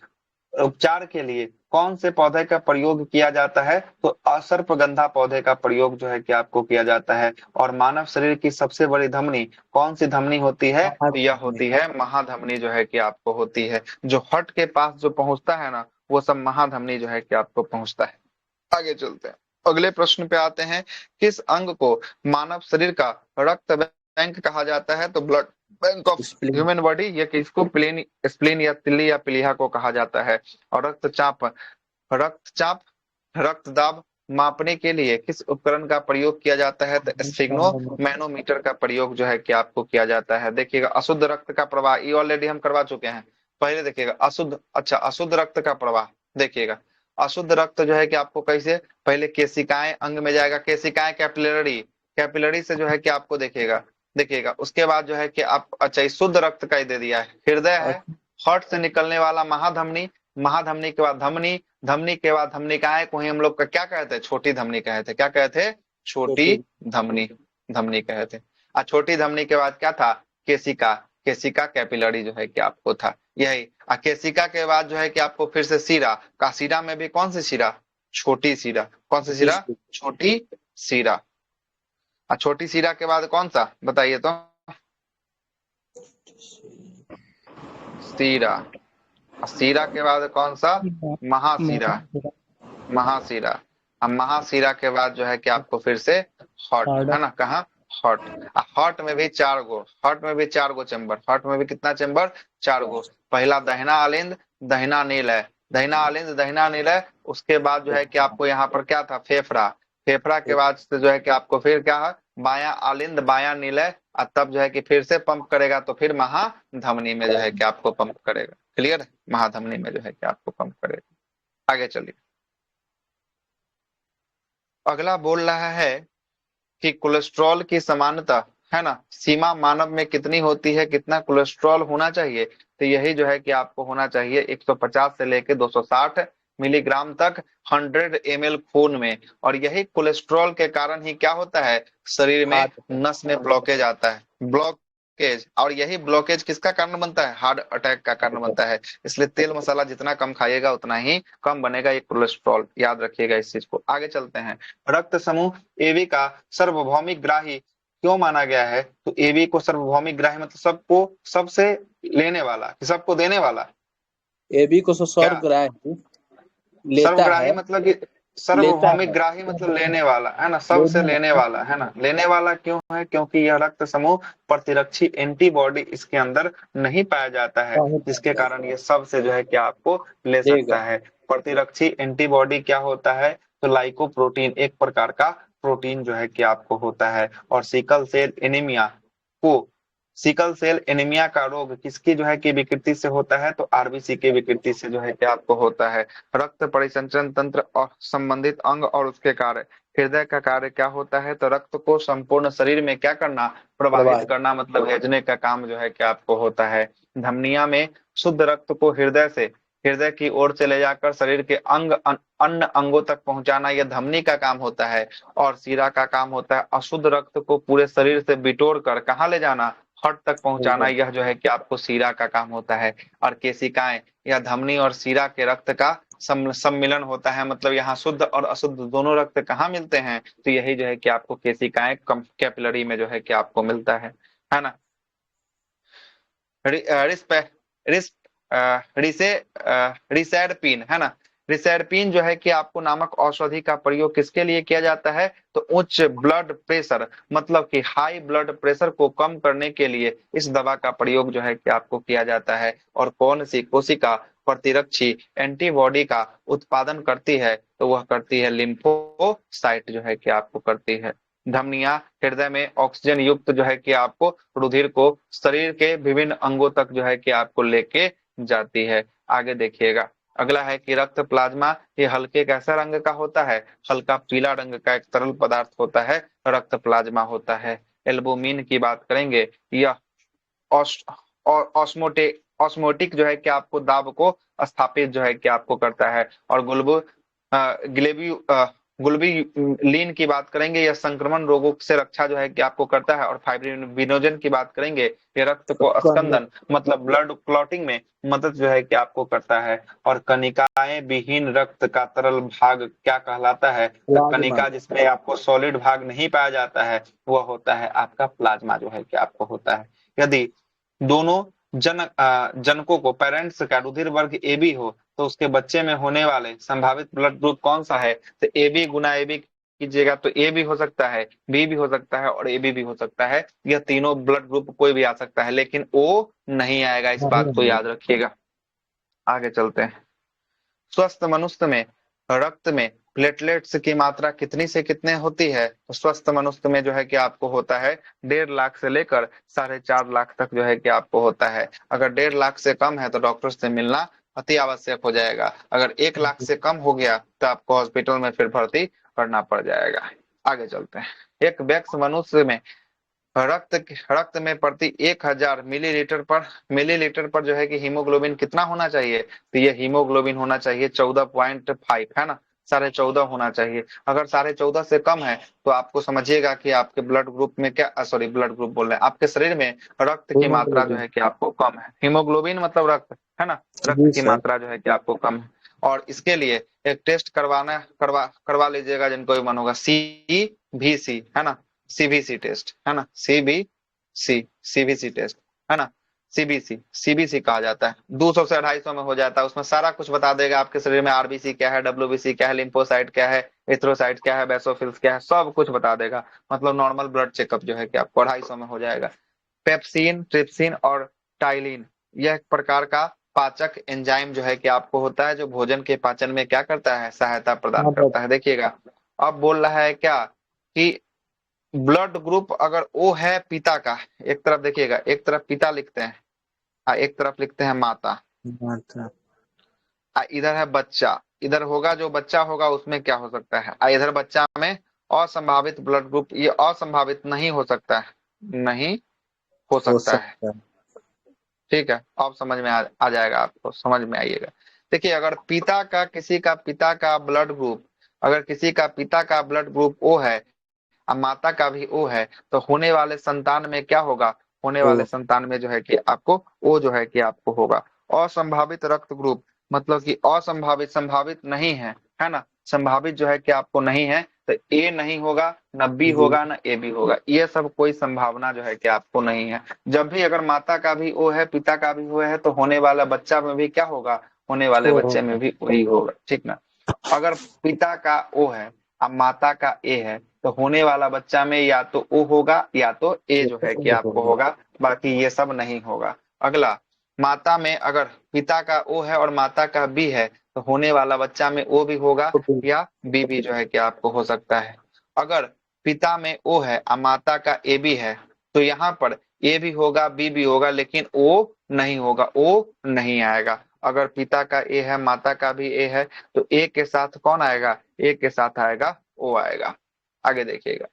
उपचार के लिए कौन से पौधे का प्रयोग किया जाता है? तो असर्पगंधा पौधे का प्रयोग जो है कि आपको किया जाता है। और मानव शरीर की सबसे बड़ी धमनी कौन सी धमनी होती है? तो यह होती है महाधमनी जो है कि आपको होती है। जो हर्ट के पास जो पहुंचता है ना, वो सब महाधमनी जो है कि आपको पहुंचता है। आगे चलते हैं, अगले प्रश्न पे आते हैं। किस अंग को मानव शरीर का रक्त बैंक कहा जाता है? तो blood bank of spleen. Human body, ये किसको प्लेन स्प्लीन या तिल्ली या प्लीहा को कहा जाता है। और रक्तचाप रक्त दाब मापने के लिए किस उपकरण का प्रयोग किया जाता है? तो स्फिग्नो मैनोमीटर का प्रयोग जो है कि आपको किया जाता है। देखिएगा अशुद्ध रक्त का प्रवाह, ये ऑलरेडी हम करवा चुके हैं। पहले देखिएगा अशुद्ध रक्त का प्रवाह। देखिएगा अशुद्ध रक्त जो है कि आपको कैसे, पहले केशिकाएं अंग में जाएगा, केशिकाएं कैपिलरी, कैपिलरी से जो है कि आपको देखिएगा देखिएगा उसके बाद जो है कि आप, अच्छा शुद्ध रक्त का ही दे दिया है। हृदय है, हार्ट से निकलने वाला महाधमनी, महाधमनी के बाद धमनी, धमनी के बाद धमनिकाएं को ही हम लोग का क्या कहते हैं? छोटी धमनी कहे थे। क्या कहते? छोटी धमनी, धमनी कहे थे। और छोटी धमनी के बाद क्या था? केशिका, केशिका कैपिलरी जो है कि आपको था यही। केशिका के बाद जो है कि आपको फिर से सीरा का, सीरा में भी कौन सी सीरा? छोटी सीरा। कौन सी सीरा? छोटी सीरा। और छोटी सीरा के बाद कौन सा बताइए तो? सीरा। और सीरा के बाद कौन सा? महासीरा, महासीरा। अब महासीरा के बाद जो है कि आपको फिर से हॉट, है ना, कहा हॉट। हॉट में भी 4 गो, हॉट में भी 4 गो चैम्बर, हॉट में भी कितना चैम्बर? 4 गो। पहला दहिना अलिंद दहिना नीलय, दहिना अलिंद दहिना नीलय। उसके बाद जो है कि आपको यहाँ पर क्या था? फेफड़ा, फेफड़ा के बाद से जो है कि आपको फिर क्या है? बाया अलिंद बाया नीलय। और तब जो है कि फिर से पंप करेगा तो फिर महाधमनी में जो है कि आपको पंप करेगा। क्लियर है? महाधमनी में जो है कि आपको पंप करेगा। आगे चलिए, अगला बोल रहा है कि कोलेस्ट्रॉल की समानता, है ना, सीमा मानव में कितनी होती है? कितना कोलेस्ट्रॉल होना चाहिए? तो यही जो है कि आपको होना चाहिए 150 से लेके 260 मिलीग्राम तक 100 ml खून में। और यही कोलेस्ट्रॉल के कारण ही क्या होता है? शरीर में नस में ब्लॉकेज आता है, ब्लॉकेज। और यही ब्लॉकेज किसका कारण बनता है? हार्ट अटैक का कारण बनता है। इसलिए तेल मसाला जितना कम खाइएगा उतना ही कम बनेगा ये कोलेस्ट्रॉल, याद रखिएगा इस चीज को। आगे चलते हैं, रक्त समूह एबी का सार्वभौमिक ग्राही क्यों माना गया है? तो एबी को सार्वभौमिक ग्राही मतलब सबको, सबसे लेने वाला, सबको देने वाला। एबी को सर्वग्राही लेता सर्वग्राही है, मतलब कि सार्वभौमिक ग्राही मतलब लेने वाला, है ना, सबसे लेने वाला, है ना। लेने वाला क्यों है? क्योंकि यह रक्त समूह प्रतिरक्षी एंटीबॉडी इसके अंदर नहीं पाया जाता है, जिसके कारण ये सबसे जो है कि आपको ले सकता है। प्रतिरक्षी एंटीबॉडी क्या होता है? तो लाइकोप्रोटीन, एक प्रकार का प्रोटीन जो है कि आपको होता है। और सिकल सेल एनीमिया को, सिकल सेल एनीमिया का रोग किसकी जो है कि विकृति से होता है? तो आरबीसी की विकृति से जो है कि आपको होता है। रक्त परिसंचरण तंत्र और संबंधित अंग और उसके कार्य, हृदय का कार्य क्या होता है? तो रक्त को संपूर्ण शरीर में क्या करना? प्रवाहित करना, मतलब भेजने का काम जो है कि आपको होता है। धमनिया में शुद्ध रक्त को हृदय से, हृदय की ओर से ले जाकर शरीर के अन्य अंगों तक पहुंचाना, यह धमनी का काम होता है। और सीरा का काम होता है अशुद्ध रक्त को पूरे शरीर से बिटोर कर कहाँ ले जाना? हट तक पहुंचाना, यह जो है कि आपको सीरा का काम होता है। और केशिकाएं, यह धमनी और सीरा के रक्त का सम्मिलन होता है, मतलब यहाँ शुद्ध और अशुद्ध दोनों रक्त कहाँ मिलते हैं? तो यही जो है कि आपको केशिकाएं कैपिलरी में जो है कि आपको मिलता है ना। रिसेड पिन, है ना, रिसेरपिन जो है कि आपको नामक औषधि का प्रयोग किसके लिए किया जाता है, तो उच्च ब्लड प्रेशर मतलब कि हाई ब्लड प्रेशर को कम करने के लिए इस दवा का प्रयोग जो है कि आपको किया जाता है। और कौन सी कोशिका प्रतिरक्षी एंटीबॉडी का उत्पादन करती है, तो वह करती है लिम्फोसाइट जो है कि आपको करती है। धमनियां हृदय में ऑक्सीजन युक्त जो है कि आपको रुधिर को शरीर के विभिन्न अंगों तक जो है कि आपको लेके जाती है। आगे देखिएगा, अगला है कि रक्त प्लाज्मा, ये हल्के कैसा रंग का होता है, हल्का पीला रंग का एक तरल पदार्थ होता है, रक्त प्लाज्मा होता है। एल्बुमिन की बात करेंगे, यह ऑस्मोटिक जो है कि आपको दाब को स्थापित जो है कि आपको करता है। और ग्लोब्यूलिन की बात करेंगे, यह संक्रमण रोगों से रक्षा जो है कि आपको करता है। और फाइब्रिनोजन की बात करेंगे, ये रक्त को स्कंदन मतलब ब्लड क्लॉटिंग में मदद जो है कि आपको करता है। और कनिकाएं विहीन रक्त का तरल भाग क्या कहलाता है, तो कनिका जिसमें आपको सॉलिड भाग नहीं पाया जाता है वह होता है आपका प्लाज्मा जो है कि आपको होता है। यदि दोनों जनकों को पेरेंट्स का रुधिर वर्ग ए बी हो तो उसके बच्चे में होने वाले संभावित ब्लड ग्रुप कौन सा है, तो A B Guna A B कीजिएगा तो ए भी हो सकता है, बी भी हो सकता है और ए बी भी हो सकता है। यह तीनों ब्लड ग्रुप कोई भी आ सकता है, लेकिन ओ नहीं आएगा, इस बात को याद रखिएगा। आगे चलते हैं। स्वस्थ मनुष्य में रक्त में प्लेटलेट्स की मात्रा कितनी से कितने होती है, तो स्वस्थ मनुष्य में जो है कि आपको होता है 1.5 लाख से लेकर 4.5 लाख तक जो है कि आपको होता है। अगर 1.5 लाख से कम है तो डॉक्टर से मिलना अति आवश्यक हो जाएगा। अगर 1 लाख से कम हो गया तो आपको हॉस्पिटल में फिर भर्ती करना पड़ जाएगा। आगे चलते हैं। एक वयस्क मनुष्य में रक्त में प्रति 1000 मिलीलीटर पर जो है कि हीमोग्लोबिन कितना होना चाहिए, तो ये हीमोग्लोबिन होना चाहिए 14.5, है ना, 14.5 होना चाहिए। अगर 14.5 से कम है तो आपको समझिएगा कि आपके ब्लड ग्रुप में क्या सॉरी ब्लड ग्रुप बोल रहे हैं, आपके शरीर में रक्त की मात्रा जो है कि आपको कम है। हीमोग्लोबिन मतलब रक्त, है ना, रक्त की मात्रा जो है कि आपको कम है। और इसके लिए एक टेस्ट करवा लीजिएगा जिनको भी मन होगा, CBC, है ना, CBC टेस्ट, है ना, CBC टेस्ट, है ना, सीबीसी कहा जाता है। 200 से 250 में हो जाता है, उसमें सारा कुछ बता देगा आपके शरीर में आरबीसी क्या है, डब्ल्यूबीसी क्या है, लिम्फोसाइट क्या है, एथ्रोसाइट क्या है, बेसोफिल्स क्या है, सब कुछ बता देगा। मतलब नॉर्मल ब्लड चेकअप जो है कि आपको 250 में हो जाएगा। पेप्सिन, ट्रिप्सिन और टाइलिन, यह एक प्रकार का पाचक एंजाइम जो है कि आपको होता है, जो भोजन के पाचन में क्या करता है, सहायता प्रदान करता है। देखिएगा, अब बोल रहा है क्या कि ब्लड ग्रुप अगर ओ है पिता का, एक तरफ देखिएगा, एक तरफ पिता लिखते हैं, एक तरफ लिखते हैं माता, इधर है बच्चा, इधर होगा जो बच्चा होगा उसमें क्या हो सकता है, इधर बच्चा में असंभावित ब्लड ग्रुप, ये असंभावित नहीं हो सकता है, नहीं हो सकता है। ठीक है, अब समझ में आ जाएगा, आपको समझ में आइएगा। देखिए, अगर पिता का किसी का पिता का ब्लड ग्रुप, अगर किसी का पिता का ब्लड ग्रुप ओ है और माता का भी ओ है, तो होने वाले संतान में क्या होगा, होने वाले संतान में जो है कि आपको ओ जो है कि आपको होगा। असंभावित रक्त ग्रुप मतलब कि असंभावित, संभावित नहीं है ना, संभावित जो है कि आपको नहीं है, तो ए नहीं होगा, न बी होगा, न ए बी होगा, ये सब कोई संभावना जो है कि आपको नहीं है। जब भी अगर माता का भी ओ है, पिता का भी ओ है, तो होने वाला बच्चा में भी क्या होगा, होने वाले बच्चे में भी वही होगा। ठीक ना, अगर पिता का ओ है और माता का ए है, तो होने वाला बच्चा में या तो ओ होगा या तो ए जो है कि आपको होगा, बाकी ये सब नहीं होगा। अगला, माता में अगर पिता का ओ है और माता का बी है, तो होने वाला बच्चा में ओ भी होगा या बी भी जो है कि आपको हो सकता है। अगर पिता में ओ है और माता का ए बी है, तो यहाँ पर ए भी होगा, बी भी होगा, लेकिन ओ नहीं होगा, ओ नहीं आएगा। अगर पिता का ए है, माता का भी ए है, तो ए के साथ कौन आएगा, ए के साथ आएगा ओ आएगा। आगे देखिएगा,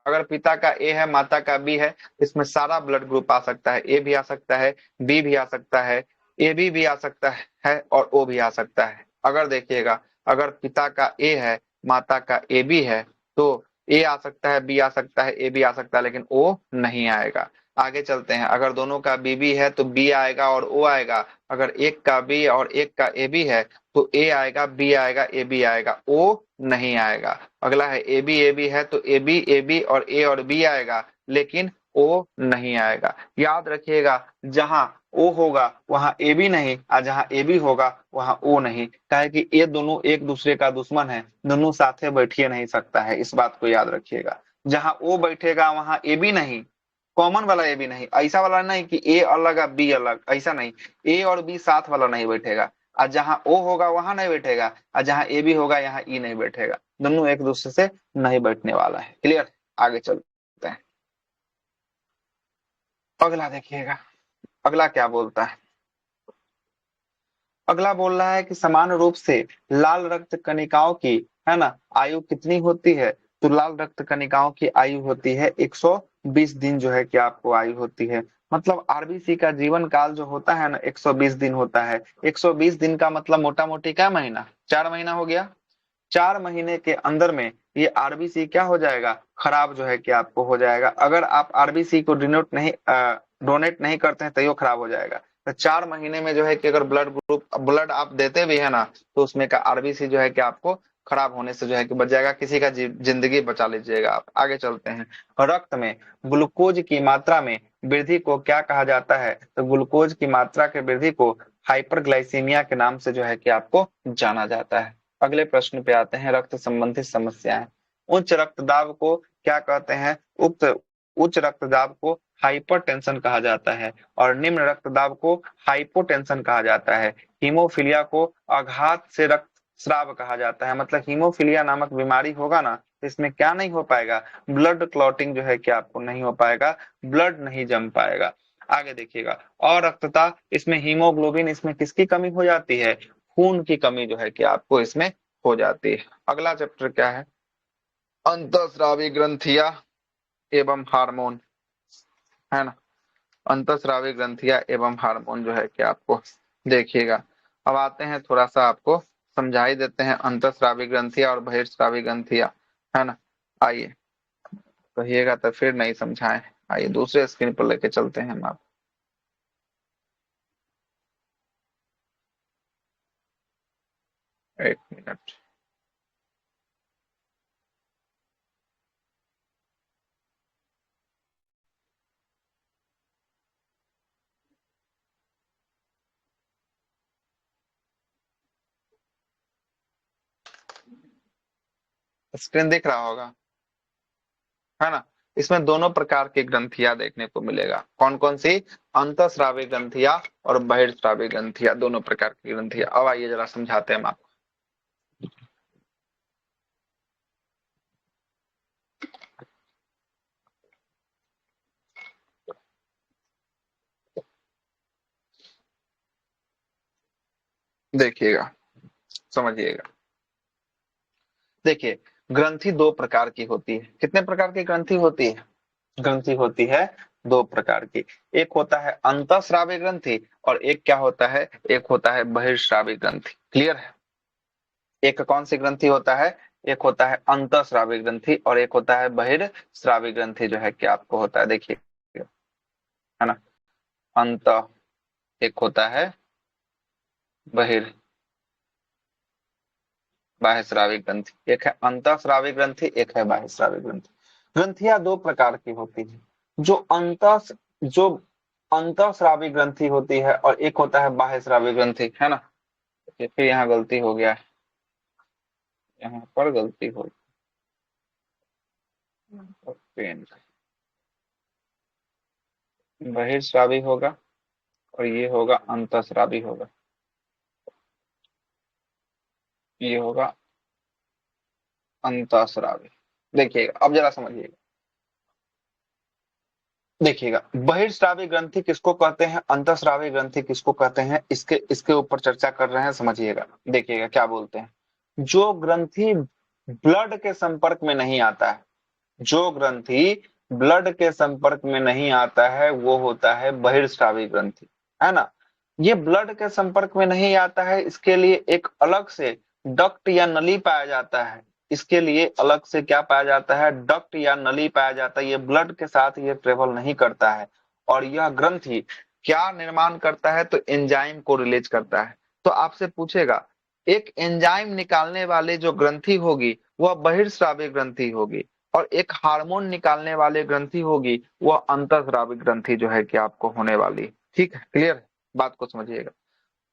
अगर पिता का ए है, माता का बी है, इसमें सारा ब्लड ग्रुप आ सकता है, ए भी आ सकता है, बी भी आ सकता है, ए बी भी आ सकता है और ओ भी आ सकता है। अगर देखिएगा, अगर पिता का ए है, माता का ए बी है, तो ए आ सकता है, बी आ सकता है, ए बी आ सकता है, लेकिन ओ नहीं आएगा। आगे चलते हैं, अगर दोनों का बी बी है तो बी आएगा और ओ आएगा। अगर एक का बी और एक का ए बी है तो ए आएगा, बी आएगा, ए बी आएगा, ओ नहीं आएगा। अगला है ए बी है तो ए बी और बी आएगा, लेकिन ओ नहीं आएगा। याद रखिएगा, जहां ओ होगा वहां ए भी नहीं, और जहां ए भी होगा वहां ओ नहीं, काहे कि ये दोनों एक दूसरे का दुश्मन है, दोनों साथे बैठिए नहीं सकता है, इस बात को याद रखिएगा। जहां ओ बैठेगा वहां ए भी नहीं, कॉमन वाला ए भी नहीं, ऐसा वाला नहीं कि ए अलग है बी अलग, ऐसा नहीं, ए और बी साथ वाला नहीं बैठेगा। और जहां ओ होगा वहां नहीं बैठेगा, और जहां ए भी होगा यहाँ ई नहीं बैठेगा, दोनों एक दूसरे से नहीं बैठने वाला है। क्लियर? आगे चलते हैं। अगला देखिएगा, अगला क्या बोलता है। अगला बोल रहा है कि समान रूप से लाल रक्त कणिकाओं की, है ना, आयु कितनी होती है। तो लाल रक्त कणिकाओं की आयु होती है 120 दिन, जो है कि आपको आयु होती है। मतलब आरबीसी का जीवन काल जो होता है ना 120 दिन होता है। 120 दिन का मतलब मोटा मोटी क्या महीना, 4 महीना हो गया। 4 महीने के अंदर में ये आरबीसी क्या हो जाएगा, खराब जो है कि आपको हो जाएगा। अगर आप आरबीसी को डोनेट नहीं करते हैं तो ये खराब हो जाएगा। तो 4 महीने में जो है कि अगर ब्लड आप देते भी है ना, तो उसमें का आरबीसी जो है कि आपको खराब होने से जो है कि बच जाएगा, किसी का जिंदगी बचा लीजिएगा आप। आगे चलते हैं। रक्त में ग्लूकोज की मात्रा में वृद्धि को क्या कहा जाता है। तो ग्लूकोज की मात्रा के वृद्धि को हाइपरग्लाइसीमिया के नाम से जो है कि आपको जाना जाता है। अगले प्रश्न पे आते हैं, रक्त संबंधित समस्याएं। उच्च रक्तदाब को क्या कहते हैं। उच्च रक्तदाब को हाइपरटेंशन कहा जाता है, और निम्न रक्तदाब को हाइपोटेंशन कहा जाता है। हीमोफीलिया को आघात से रक्तस्राव कहा जाता है। मतलब हीमोफीलिया नामक बीमारी होगा ना, तो इसमें क्या नहीं हो पाएगा, ब्लड क्लॉटिंग जो है कि आपको नहीं हो पाएगा, ब्लड नहीं जम पाएगा। आगे देखिएगा, और रक्तता, इसमें हीमोग्लोबिन, इसमें किसकी कमी हो जाती है, खून की कमी जो है कि आपको इसमें हो जाती है। अगला चैप्टर क्या है, अंतःस्रावी ग्रंथियां एवं हार्मोन, है ना। अंतःस्रावी ग्रंथियां एवं हार्मोन जो है कि आपको देखिएगा। अब आते हैं, थोड़ा सा आपको समझा ही देते हैं, अंतःस्रावी ग्रंथियां और बहिर्स्रावी ग्रंथियां, है ना। आइए, कहिएगा तो फिर नहीं समझाएं। आइए दूसरे स्क्रीन पर लेके चलते हैं हम आप। एक मिनट। स्क्रीन दिख रहा होगा, है ना। इसमें दोनों प्रकार की ग्रंथियां देखने को मिलेगा। कौन कौन सी, अंतःस्रावी ग्रंथियां और बहिर्स्रावी ग्रंथियां, दोनों प्रकार की ग्रंथियां। अब आइए जरा समझाते हैं हम आपको। देखिएगा, समझिएगा। देखिए, ग्रंथि दो प्रकार की होती है। कितने प्रकार की ग्रंथि होती है, ग्रंथि होती है दो प्रकार की। एक होता है अंतःस्रावी ग्रंथि, और एक क्या होता है, एक होता है बहिर्स्रावी ग्रंथि। क्लियर है। एक कौन सी ग्रंथि होता है, एक होता है अंतःस्रावी ग्रंथि, और एक होता है बहिर्स्रावी ग्रंथि जो है कि आपको होता है। देखिए, है ना, अंत, एक होता है बहिर बाह्यस्रावी ग्रंथि, एक है अंतःस्रावी ग्रंथि, एक है बाह्यस्रावी ग्रंथि। ग्रंथियां दो प्रकार की होती है, जो अंतःस्रावी ग्रंथि होती है, और एक होता है बाह्यस्रावी ग्रंथि, है ना। फिर यहाँ गलती हो गया है, यहाँ पर गलती हो पेन, बहिर्स्रावी होगा और ये होगा अंतःस्रावी होगा, ये होगा अंतःस्रावी। देखिएगा, अब जरा समझिएगा। देखिएगा, बहिर्स्रावी ग्रंथि किसको कहते हैं, अंतःस्रावी ग्रंथि किसको कहते हैं, इसके इसके ऊपर चर्चा कर रहे हैं, समझिएगा। देखिएगा क्या बोलते हैं, जो ग्रंथि ब्लड के संपर्क में नहीं आता है, जो ग्रंथि ब्लड के संपर्क में नहीं आता है वो होता है बहिर्स्रावी ग्रंथि, है ना। ये ब्लड के संपर्क में नहीं आता है, इसके लिए एक अलग से डक्ट या नली पाया जाता है। इसके लिए अलग से क्या पाया जाता है, डक्ट या नली पाया जाता है। ये ब्लड के साथ ये ट्रेवल नहीं करता है, और यह ग्रंथि क्या निर्माण करता है, तो एंजाइम को रिलीज करता है। तो आपसे पूछेगा, एक एंजाइम निकालने वाले जो ग्रंथि होगी वह बहिर्स्रावी ग्रंथि होगी, और एक हार्मोन निकालने वाली ग्रंथि होगी, वह अंतःस्रावी ग्रंथि जो है कि आपको होने वाली। ठीक है, क्लियर है, बात को समझिएगा।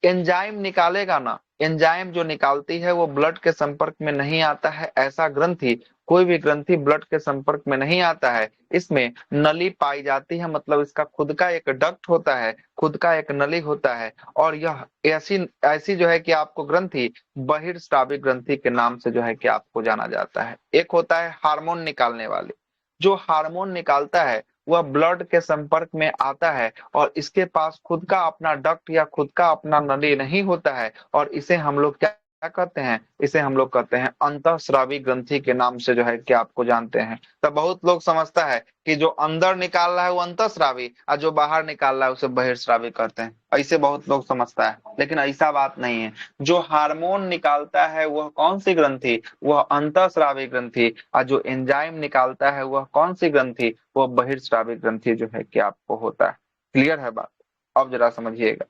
एंजाइम निकालेगा ना, एंजाइम जो निकालती है वो ब्लड के संपर्क में नहीं आता है, ऐसा ग्रंथि, कोई भी ग्रंथि ब्लड के संपर्क में नहीं आता है। इसमें नली पाई जाती है, मतलब इसका खुद का एक डक्ट होता है, खुद का एक नली होता है। और यह ऐसी ऐसी जो है कि आपको ग्रंथि बहिर्स्रावी ग्रंथि के नाम से जो है कि आपको जाना जाता है। एक होता है हार्मोन निकालने वाली, जो हार्मोन निकालता है वह ब्लड के संपर्क में आता है और इसके पास खुद का अपना डक्ट या खुद का अपना नली नहीं होता है, और इसे हम लोग क्या क्या कहते हैं, इसे हम लोग कहते हैं अंतःस्रावी ग्रंथि के नाम से जो है कि आपको जानते हैं। तो बहुत लोग समझता है कि जो अंदर निकाल रहा है वो अंतःस्रावी और जो बाहर निकाल रहा है उसे बहिर्स्रावी कहते हैं, ऐसे बहुत लोग समझता है, लेकिन ऐसा बात नहीं है। जो हार्मोन निकालता है वह कौन सी ग्रंथि, वह अंतःस्रावी ग्रंथि, और जो एंजाइम निकालता है वह कौन सी ग्रंथि, वो बहिर्स्रावी ग्रंथि जो है कि आपको होता है। क्लियर है बात? अब जरा समझिएगा।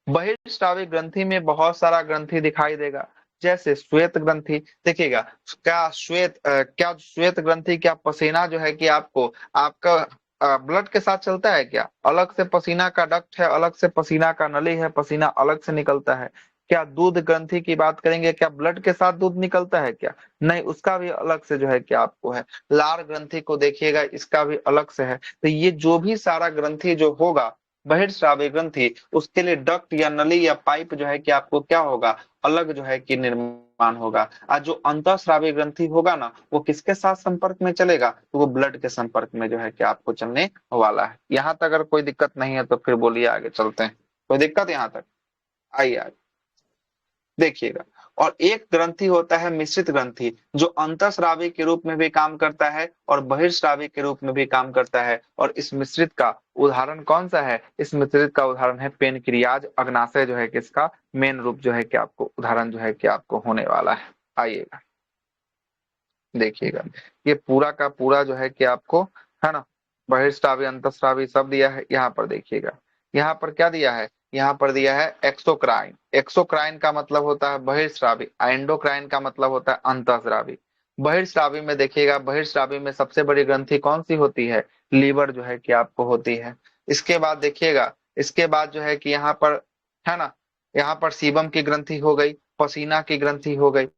बहिर्स्रावी ग्रंथि में बहुत सारा ग्रंथि दिखाई देगा, जैसे श्वेत ग्रंथि। देखिएगा, क्या श्वेत ग्रंथि, क्या पसीना जो है कि आपको आपका ब्लड के साथ चलता है क्या? अलग से पसीना का डक्ट है, अलग से पसीना का नली है, पसीना अलग से निकलता है। क्या दूध ग्रंथि की बात करेंगे, क्या ब्लड के साथ दूध निकलता है क्या? नहीं, उसका भी अलग से जो है कि आपको है। लार ग्रंथि को देखिएगा, इसका भी अलग से है। तो ये जो भी सारा ग्रंथि जो होगा बहिर्स्रावी ग्रंथि, उसके लिए डक्ट या नली या पाइप जो है कि आपको क्या होगा, अलग जो है कि निर्माण होगा। और जो अंतःस्रावी ग्रंथि होगा ना, वो किसके साथ संपर्क में चलेगा, तो वो ब्लड के संपर्क में जो है कि आपको चलने वाला है। यहाँ तक अगर कोई दिक्कत नहीं है तो फिर बोलिए, आगे चलते हैं। कोई दिक्कत यहाँ तक? आइए आगे देखिएगा। और एक ग्रंथि होता है मिश्रित ग्रंथि, जो अंतःस्रावी के रूप में भी काम करता है और बहिर्स्रावी के रूप में भी काम करता है। और इस मिश्रित का उदाहरण कौन सा है? इस मिश्रित का उदाहरण है पेनक्रियाज, अग्नाशय जो है कि इसका मेन रूप जो है कि आपको उदाहरण जो है कि आपको होने वाला है। आइएगा देखिएगा, ये पूरा का पूरा जो है कि आपको है ना, बहिर्स्रावी अंतःस्रावी सब दिया है। यहाँ पर देखिएगा, यहाँ पर क्या दिया है, यहाँ पर दिया है एक्सोक्राइन। एक्सोक्राइन का मतलब होता है बहिर्स्रावी, एंडोक्राइन का मतलब होता है अंतःस्रावी। बहिर्स्रावी में देखिएगा, बहिर्स्रावी में सबसे बड़ी ग्रंथि कौन सी होती है? लीवर जो है कि आपको होती है। इसके बाद देखिएगा, इसके बाद जो है कि यहाँ पर है ना, यहाँ पर सीबम की ग्रंथि हो गई, पसीना की ग्रंथि हो गई।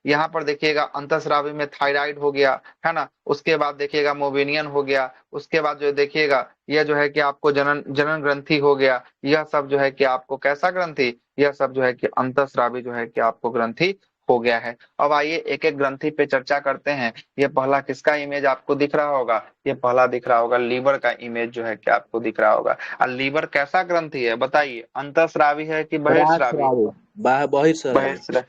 यहाँ पर देखिएगा अंतःस्रावी में थायराइड हो गया, है ना। उसके बाद देखिएगा मोवेनियन हो गया। उसके बाद जो देखिएगा यह जो है कि आपको जनन जनन ग्रंथि हो गया। यह सब जो है कि आपको कैसा ग्रंथि, यह सब जो है कि अंतःस्रावी जो है कि आपको ग्रंथि हो गया है। अब आइए एक एक ग्रंथि पे चर्चा करते हैं। ये पहला किसका इमेज आपको दिख रहा होगा? ये पहला दिख रहा होगा लीवर का इमेज जो है कि आपको दिख रहा होगा। और लीवर कैसा ग्रंथि है बताइए, अंतःस्रावी है कि बहिर्स्रावी? बहिर्स्रावी।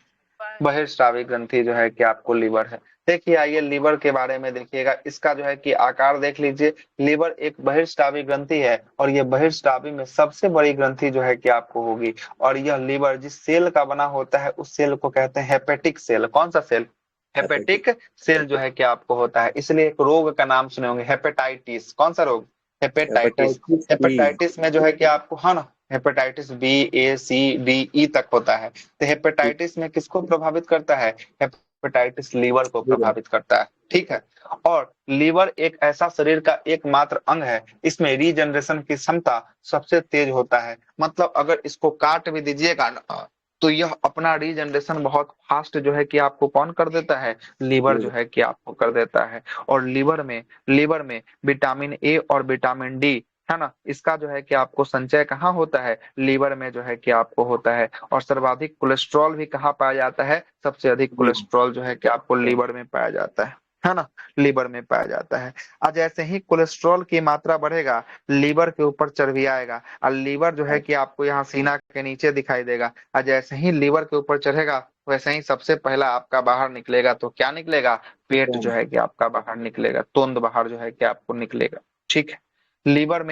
बहिर्स्रावी ग्रंथि जो है कि आपको लीवर है। देखिए आइए लीवर के बारे में देखिएगा, इसका जो है कि आकार देख लीजिए। लीवर एक बहिर्स्रावी ग्रंथि है और ये बहिर्स्रावी में सबसे बड़ी ग्रंथि जो है कि आपको होगी। और यह लीवर जिस सेल का बना होता है उस सेल को कहते हैं हेपेटिक सेल। कौन सा सेल? हेपेटिक सेल जो है कि आपको होता है। इसलिए एक रोग का नाम सुने होंगे, हेपेटाइटिस। कौन सा रोग? हेपेटाइटिस। Hepatitis B. हेपेटाइटिस में जो है कि आपको है ना, हेपेटाइटिस बी, ए, सी, डी, ई तक होता है। तो हेपेटाइटिस में किसको प्रभावित करता है? हेपेटाइटिस लीवर को प्रभावित करता है। ठीक है। और लीवर एक ऐसा शरीर का एकमात्र अंग है, इसमें रीजनरेशन की क्षमता सबसे तेज होता है। मतलब अगर इसको काट भी दीजिएगा ना, तो यह अपना रीजनरेशन बहुत फास्ट जो है कि आपको कौन कर देता है? लीवर जो है कि आपको कर देता है। और लीवर में विटामिन ए और विटामिन डी, है ना, इसका जो है कि आपको संचय कहाँ होता है? लीवर में जो है कि आपको होता है। और सर्वाधिक कोलेस्ट्रॉल भी कहाँ पाया जाता है? सबसे अधिक कोलेस्ट्रॉल जो है कि आपको लीवर में पाया जाता है ना, लीवर में पाया जाता है। और जैसे ही कोलेस्ट्रॉल की मात्रा बढ़ेगा, लीवर के ऊपर चर्बी आएगा और लीवर जो है कि आपको यहाँ सीना के नीचे दिखाई देगा। और जैसे ही लीवर के ऊपर चढ़ेगा, वैसे ही सबसे पहला आपका बाहर निकलेगा, तो क्या निकलेगा? पेट जो है कि आपका बाहर निकलेगा, तोंद बाहर जो है कि आपको निकलेगा। ठीक है। लीवर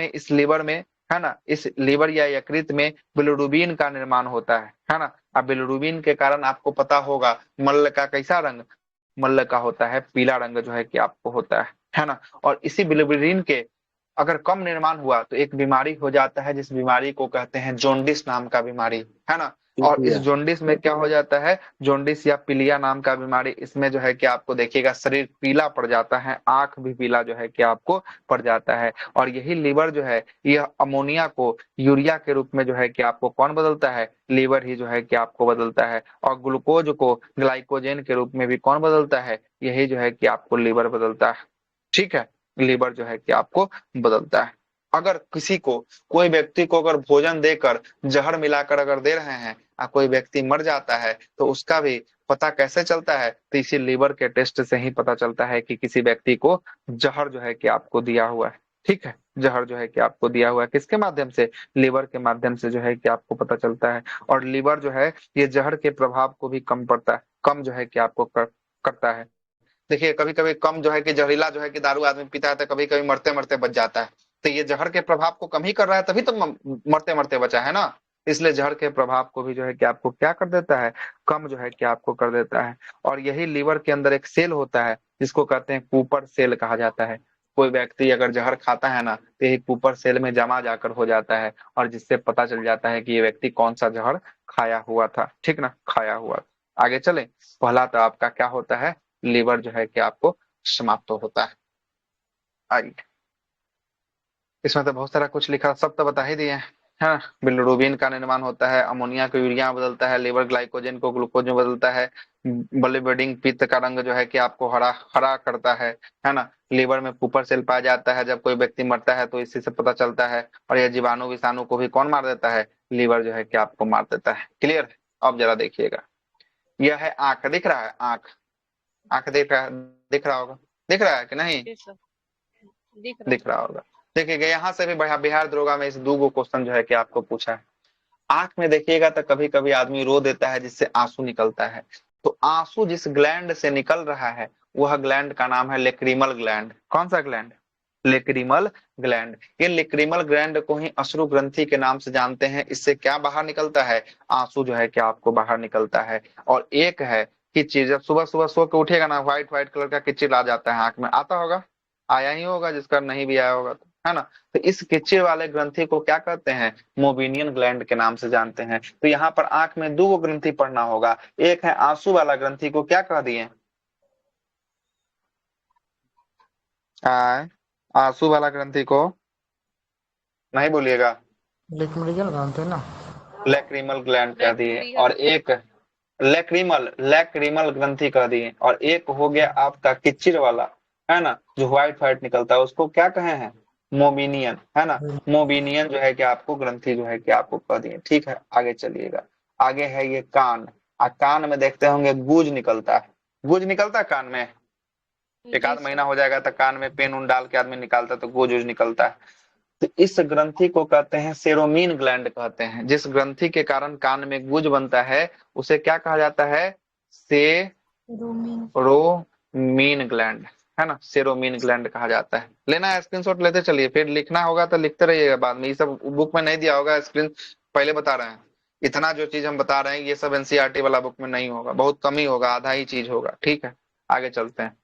में है ना, इस लीवर या यकृत में बिलिरुबिन का निर्माण होता है ना। अब बिलिरुबिन के कारण आपको पता होगा मल्ल का कैसा रंग, मल्ल का होता है पीला रंग जो है कि आपको होता है ना। और इसी बिलिरुबिन के अगर कम निर्माण हुआ तो एक बीमारी हो जाता है, जिस बीमारी को कहते हैं जॉन्डिस नाम का बीमारी, है ना। और इस पीलिया। जोंडिस में क्या हो जाता है, जोंडिस या पीलिया नाम का बीमारी, इसमें जो है कि आपको देखिएगा शरीर पीला पड़ जाता है, आंख भी पीला जो है कि आपको पड़ जाता है। और यही लीवर जो है यह अमोनिया को यूरिया के रूप में जो है कि आपको कौन बदलता है, लीवर ही जो है कि आपको बदलता है। और ग्लूकोज को ग्लाइकोजन के रूप में भी कौन बदलता है, यही जो है कि आपको लीवर बदलता है। ठीक है, लीवर जो है कि आपको बदलता है। अगर किसी को, कोई व्यक्ति को अगर भोजन देकर जहर मिलाकर अगर दे रहे हैं और कोई व्यक्ति मर जाता है तो उसका भी पता कैसे चलता है, तो इसी लीवर के टेस्ट से ही पता चलता है कि किसी व्यक्ति को जहर जो है कि आपको दिया हुआ है। ठीक है, जहर जो है कि आपको दिया हुआ है, किसके माध्यम से, लीवर के माध्यम से जो है कि आपको पता चलता है। और लीवर जो है ये जहर के प्रभाव को भी कम पड़ता है, कम जो है कि आपको करता है। देखिए कभी कभी कम जो है कि जहरीला जो है कि दारू आदमी पीता है तो कभी कभी मरते मरते बच जाता है, तो ये जहर के प्रभाव को कम ही कर रहा है, तभी तो मरते मरते बचा है ना। इसलिए जहर के प्रभाव को भी जो है कि आपको क्या कर देता है, कम जो है कि आपको कर देता है। और यही लीवर के अंदर एक सेल होता है जिसको कहते हैं कूपर सेल कहा जाता है। कोई व्यक्ति अगर जहर खाता है ना तो यही कूपर सेल में जमा जाकर हो जाता है, और जिससे पता चल जाता है कि ये व्यक्ति कौन सा जहर खाया हुआ था। ठीक ना, खाया हुआ। आगे चले, पहला तो आपका क्या होता है, लीवर जो है कि आपको समाप्त होता है। आइए, इसमें तो बहुत सारा कुछ लिखा, सब तो बता ही दिए है ना। बिलिरुबिन का निर्माण होता है, अमोनिया को यूरिया में बदलता है, लीवर ग्लाइकोजन को ग्लूकोज में बदलता है, बॉलीबेडिंग पित्त का रंग जो है कि आपको हरा हरा करता है ना। लीवर में पुपर सेल पाया जाता है, जब कोई व्यक्ति मरता है तो इसी से पता चलता है। और यह जीवाणु विषाणु को भी कौन मार देता है, लीवर जो है कि आपको मार देता है। क्लियर है, अब जरा देखिएगा, यह है आंख, दिख रहा है आंख, आंख दिख रहा है, दिख रहा होगा, दिख रहा है कि नहीं, दिख रहा होगा। देखिएगा यहाँ से भी बिहार दरोगा में इस दो गो क्वेश्चन जो है कि आपको पूछा है। आंख में देखिएगा तो कभी कभी आदमी रो देता है जिससे आंसू निकलता है, तो आंसू जिस ग्लैंड से निकल रहा है वह ग्लैंड का नाम है लेक्रिमल ग्लैंड। कौन सा ग्लैंड, लेक्रिमल ग्लैंड। ये लेक्रिमल ग्लैंड को ही अश्रु ग्रंथि के नाम से जानते हैं। इससे क्या बाहर निकलता है, आंसू जो है कि आपको बाहर निकलता है। और एक है किच्ची, जब सुबह सुबह सो के उठेगा ना, व्हाइट व्हाइट कलर का किच्ची आ जाता है आंख में, आता होगा, आया ही होगा, जिसका नहीं भी आया होगा तो, है ना। तो इस किच्चे वाले ग्रंथि को क्या कहते हैं, मोबिनियन ग्लैंड के नाम से जानते हैं। तो यहाँ पर आंख में दो ग्रंथि पढ़ना होगा, एक है आंसू वाला ग्रंथि को क्या कह दिए, आंसू वाला ग्रंथि को नहीं बोलिएगा, लेक्रिमल ग्लैंड है ना, लैक्रिमल ग्लैंड कह दिए। और एक लैक्रिमल लैक्रिमल ग्रंथि कह दिए। और एक हो गया आपका किच्चिर वाला, है ना, जो व्हाइट व्हाइट निकलता है, उसको क्या कहे हैं, मोबिनियन, है ना। मोबिनियन जो है कि आपको ग्रंथि जो है कि आपको कह दिए। ठीक है, आगे चलिएगा। आगे है ये कान, और कान में देखते होंगे गूज निकलता है, गूज निकलता है कान में, एक आध महीना हो जाएगा तो कान में पेन उन डाल के आदमी निकालता है तो गूज उज निकलता है। तो इस ग्रंथि को कहते हैं सेरोमीन ग्लैंड कहते हैं। जिस ग्रंथि के कारण कान में गूज बनता है उसे क्या कहा जाता है, सेरोमीन ग्लैंड, है ना, सेरोमीन ग्लैंड कहा जाता है। लेना है स्क्रीनशॉट लेते चलिए, फिर लिखना होगा तो लिखते रहिएगा बाद में, ये सब बुक में नहीं दिया होगा, स्क्रीन पहले बता रहे हैं। इतना जो चीज हम बता रहे हैं ये सब एनसीईआरटी वाला बुक में नहीं होगा, बहुत कम ही होगा, आधा ही चीज होगा। ठीक है, आगे चलते हैं।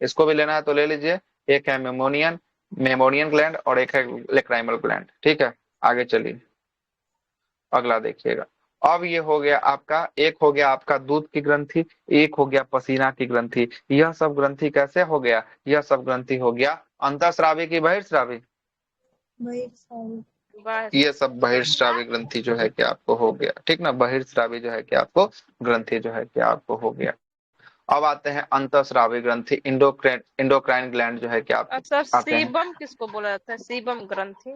इसको भी लेना है तो ले लीजिए, एक है मेमोनियन मेमोनियन ग्लैंड और एक है लेक्राइमल ग्लैंड। ठीक है, आगे चलिए, अगला देखिएगा। अब ये हो गया आपका, एक हो गया आपका दूध की ग्रंथि, एक हो गया पसीना की ग्रंथि। यह सब ग्रंथि कैसे हो गया, यह सब ग्रंथि हो गया अंतःस्रावी की बहिर्स्रावी, ये सब बहिर्स्रावी ग्रंथि जो है कि आपको हो गया। ठीक ना, बहिर्स्रावी जो है कि आपको ग्रंथि जो है कि आपको हो गया। अब आते हैं अंतःस्रावी ग्रंथि, इंडोक्राइन ग्लैंड जो है कि आप अच्छा, आते हैं। सीबम किसको बोला जाता है, सीबम ग्रंथि,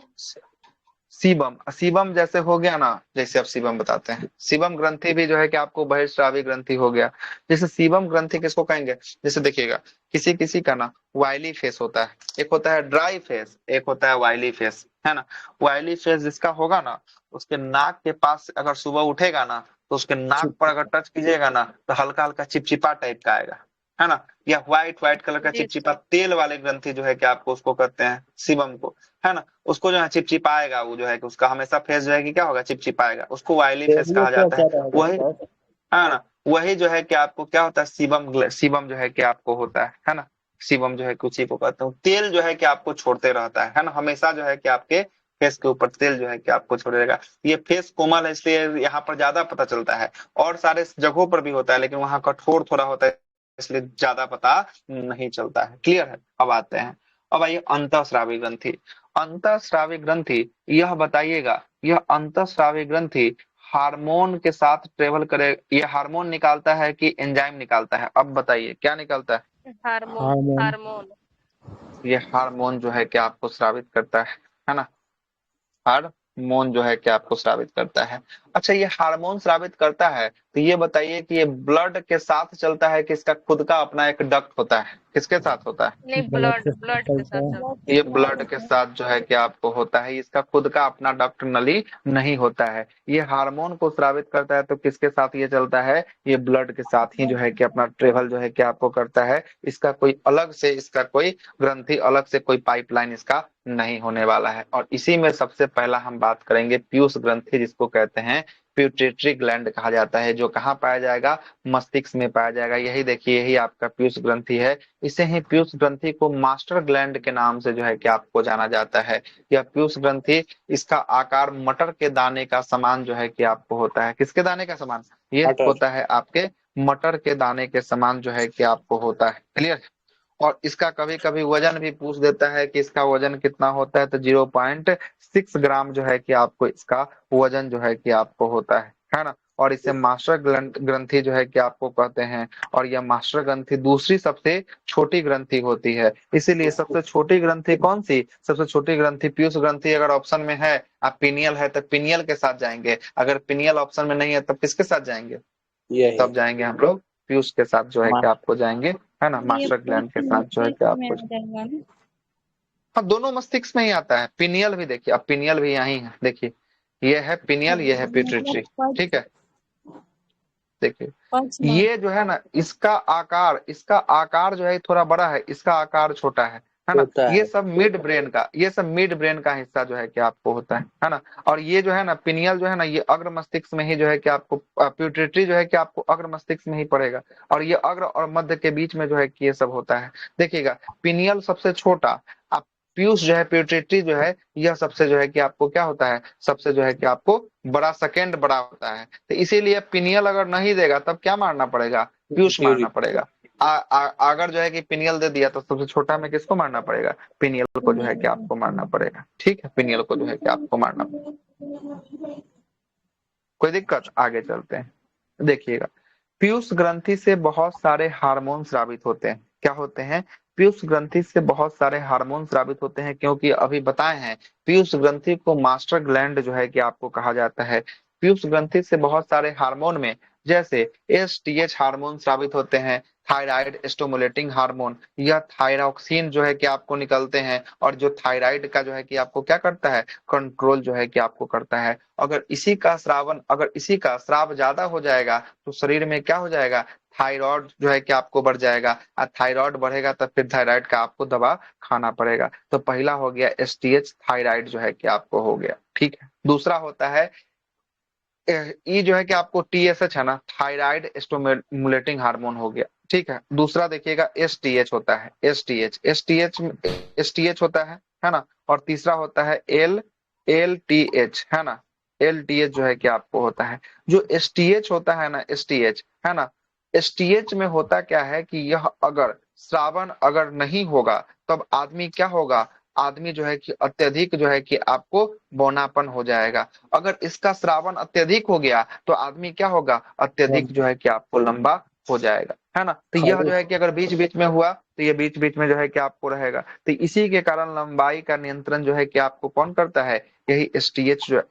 सीबम, सीबम जैसे हो गया ना, जैसे अब सीबम बताते हैं, सीबम ग्रंथि भी जो है कि आपको बहिर्स्रावी ग्रंथि हो गया। जैसे सीबम ग्रंथि किसको कहेंगे, जैसे देखिएगा किसी किसी का ना वाइली फेस होता है, एक होता है ड्राई फेस, एक होता है वाइली फेस, है ना। वाइली फेस जिसका होगा ना, उसके नाक के पास अगर सुबह उठेगा ना तो उसके नाक पर अगर टच कीजिएगा ना तो हल्का हल्का चिपचिपा टाइप का आएगा, है ना। या व्हाइट व्हाइट कलर का चिपचिपा तेल वाले ग्रंथि जो है कि आपको उसको कहते हैं सीबम को, है ना। उसको जो है चिपचिपाएगा, वो जो है कि उसका हमेशा फेस जो है कि क्या होगा, चिपचिपाएगा, उसको वाइली फेस कहा जाता है। वही, है ना, वही जो है कि आपको क्या होता है, सीबम जो है कि आपको होता है ना। सीबम जो है कुछ ही को कहते हैं, तेल जो है कि आपको छोड़ते रहता है ना, हमेशा जो है कि आपके फेस के ऊपर तेल जो है कि आपको छोड़ेगा। ये फेस कोमल है इसलिए यहाँ पर ज्यादा पता चलता है, और सारे जगहों पर भी होता है लेकिन वहाँ कठोर थोड़ा होता है इसलिए ज्यादा पता नहीं चलता है। क्लियर है? अब आते हैं, अब आइए अंतःस्रावी ग्रंथि। अंतःस्रावी ग्रंथि, यह बताइएगा, यह अंतःस्रावी ग्रंथि हार्मोन के साथ ट्रेवल करे, ये हार्मोन निकालता है कि एंजाइम निकालता है? अब बताइए क्या निकालता है? Hormone hormone. हार्मोन ये हार्मोन जो है कि आपको स्रावित करता है ना? हार्मोन जो है कि आपको स्रावित करता है। अच्छा, ये हार्मोन स्रावित करता है तो ये बताइए कि ये ब्लड के साथ चलता है कि इसका खुद का अपना एक डक्ट होता है? किसके साथ होता है? नहीं, ब्लड ब्लड के साथ ब्लड के चलता साथ है। चलता ये ब्लड के साथ जो है कि आपको होता है, इसका खुद का अपना डक्ट नली नहीं होता है। ये हार्मोन को स्रावित करता है तो किसके साथ ये चलता है? ये ब्लड के साथ ही जो है कि अपना ट्रेवल जो है कि आपको करता है। इसका कोई अलग से, इसका कोई ग्रंथि अलग से, कोई पाइपलाइन इसका नहीं होने वाला है। और इसी में सबसे पहला हम बात करेंगे पीयूष ग्रंथि, जिसको कहते हैं प्यूटेटरी ग्लैंड कहा जाता है, जो कहाँ पाया जाएगा? मस्तिष्क में पाया जाएगा। यही देखिए, यही आपका पीयूष ग्रंथि है। इसे ही पीयूष ग्रंथि को मास्टर ग्लैंड के नाम से जो है कि आपको जाना जाता है। यह पीयूष ग्रंथि, इसका आकार मटर के दाने का समान जो है कि आपको होता है। किसके दाने का समान? ये मटर। होता है आपके मटर के दाने के समान जो है कि आपको होता है। क्लियर? और इसका कभी कभी वजन भी पूछ देता है कि इसका वजन कितना होता है, तो 0.6 ग्राम जो है कि आपको इसका वजन जो है कि आपको होता है ना? और इसे मास्टर ग्रंथि जो है कि आपको कहते हैं। और यह मास्टर ग्रंथि दूसरी सबसे छोटी ग्रंथि होती है। इसीलिए सबसे छोटी ग्रंथि कौन सी? सबसे छोटी ग्रंथि पीयूष ग्रंथि। अगर ऑप्शन में है, आप पिनियल है तो पिनियल के साथ जाएंगे, अगर पिनियल ऑप्शन में नहीं है तब किसके साथ जाएंगे? यही तब जाएंगे हम लोग पीयूष के साथ जो है कि आपको जाएंगे, है ना? ये मास्टर ग्लैंड के साथ जो है कि मस्तिष्क में आपको, आ जाएगा ना। हाँ दोनों मस्तिष्क में ही आता है। पिनियल भी देखिए, अब पिनियल भी यही है, देखिए ये है पिनियल, ये है मतलब पिट्यूटरी। ठीक है, देखिए पक्ष में। ये जो है ना, इसका आकार जो है थोड़ा बड़ा है, इसका आकार छोटा है ना? होता ये है। सब मिड ब्रेन का, ये सब मिड ब्रेन का हिस्सा जो है कि आपको होता है ना? और ये जो है ना पिनियल जो है ना, ये अग्र मस्तिष्क में ही जो है कि आपको, प्यूटेटरी जो है कि आपको अग्र मस्तिष्क में ही पड़ेगा। और ये अग्र और मध्य के बीच में जो है कि ये सब होता है। देखिएगा, पिनियल सबसे छोटा, आप पीयूष जो है, प्यूटेटरी जो है, यह सबसे जो है कि आपको क्या होता है? सबसे जो है कि आपको बड़ा, सेकेंड बड़ा होता है। तो इसीलिए पिनियल अगर नहीं देगा तब क्या मारना पड़ेगा? पीयूष मारना यूरिक। पड़ेगा। अगर जो है कि पिनियल दे दिया तो सबसे छोटा में किसको मारना पड़ेगा? पिनियल को जो है कि आपको मारना पड़ेगा। ठीक है, पिनियल को जो है कि आपको मारना पड़ेगा। कोई दिक्कत? आगे चलते हैं, देखिएगा पीयूष ग्रंथि से बहुत सारे हार्मोन स्रावित होते हैं। क्या होते हैं? पीयूष ग्रंथि से बहुत सारे हार्मोन स्रावित होते हैं, क्योंकि अभी बताए हैं पीयूष ग्रंथि को मास्टर ग्लैंड जो है कि आपको कहा जाता है। पीयूष ग्रंथि से बहुत सारे हार्मोन में, जैसे एसटीएच हार्मोन स्रावित होते हैं, थायराइड स्टिमुलेटिंग हार्मोन, या थायरॉक्सिन जो है कि आपको निकलते हैं, और जो थायराइड का जो है कि आपको क्या करता है? कंट्रोल जो है कि आपको करता है। अगर इसी का स्राव ज्यादा हो जाएगा तो शरीर में क्या हो जाएगा? थायराइड जो है कि आपको बढ़ जाएगा, और थायराइड बढ़ेगा तो फिर थायराइड का आपको दवा खाना पड़ेगा। तो पहला हो गया एसटीएच, थायराइड जो है कि आपको हो गया। ठीक है, दूसरा होता है ये जो है कि आपको टीएसएच है ना, थायराइड स्टिमुलेटिंग हार्मोन हो गया। ठीक है, दूसरा देखिएगा एसटीएच होता है, एसटीएच होता है ना? और तीसरा होता है एलटीएच, है ना? एलटीएच जो है कि आपको होता है। जो एसटीएच होता है ना, एसटीएच है ना, एसटीएच में होता क्या है कि यह अगर श्रावण अगर नहीं होगा तब आदमी क्या होगा? आदमी जो है कि अत्यधिक जो है कि आपको बौनापन हो जाएगा। अगर इसका श्रावण अत्यधिक हो गया तो आदमी क्या होगा? अत्यधिक जो है कि आपको लंबा हो जाएगा, है ना? तो यह जो है कि अगर बीच बीच में हुआ तो ये बीच बीच में जो है कि आपको रहेगा। तो इसी के कारण लंबाई का नियंत्रण जो है कि आपको कौन करता है? यही एसटीएच जो,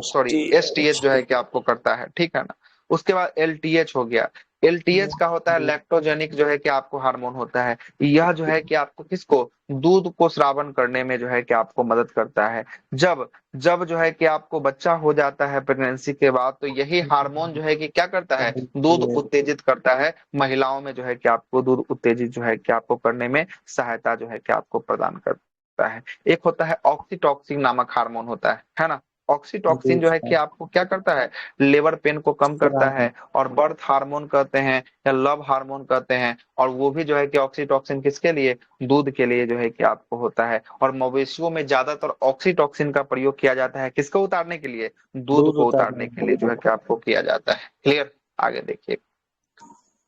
सॉरी एसटीएच जो है कि आपको करता है। ठीक है ना? उसके बाद एलटीएच हो गया। एलटीएच का होता है लैक्टोजेनिक जो है कि आपको हार्मोन होता है। यह जो है कि आपको किसको? दूध को स्रावन करने में जो है कि आपको मदद करता है। जब जब जो है कि आपको बच्चा हो जाता है प्रेगनेंसी के बाद, तो यही हार्मोन जो है कि क्या करता है? दूध उत्तेजित करता है। महिलाओं में जो है कि आपको दूध उत्तेजित जो है कि आपको करने में सहायता जो है कि आपको प्रदान करता है। एक होता है ऑक्सीटॉक्सिन नामक हार्मोन होता है ना? ऑक्सीटॉक्सिन जो है कि आपको क्या करता है, लेबर पेन को कम करता है, और बर्थ हार्मोन कहते हैं या लव हार्मोन कहते हैं। और वो भी जो है कि ऑक्सीटॉक्सिन किसके लिए, दूध के लिए जो है कि आपको होता है। और मवेशियों में ज्यादातर ऑक्सीटॉक्सिन का प्रयोग किया जाता है किसको उतारने के लिए, दूध को उतारने के लिए जो है कि आपको किया जाता है। क्लियर। आगे देखिए,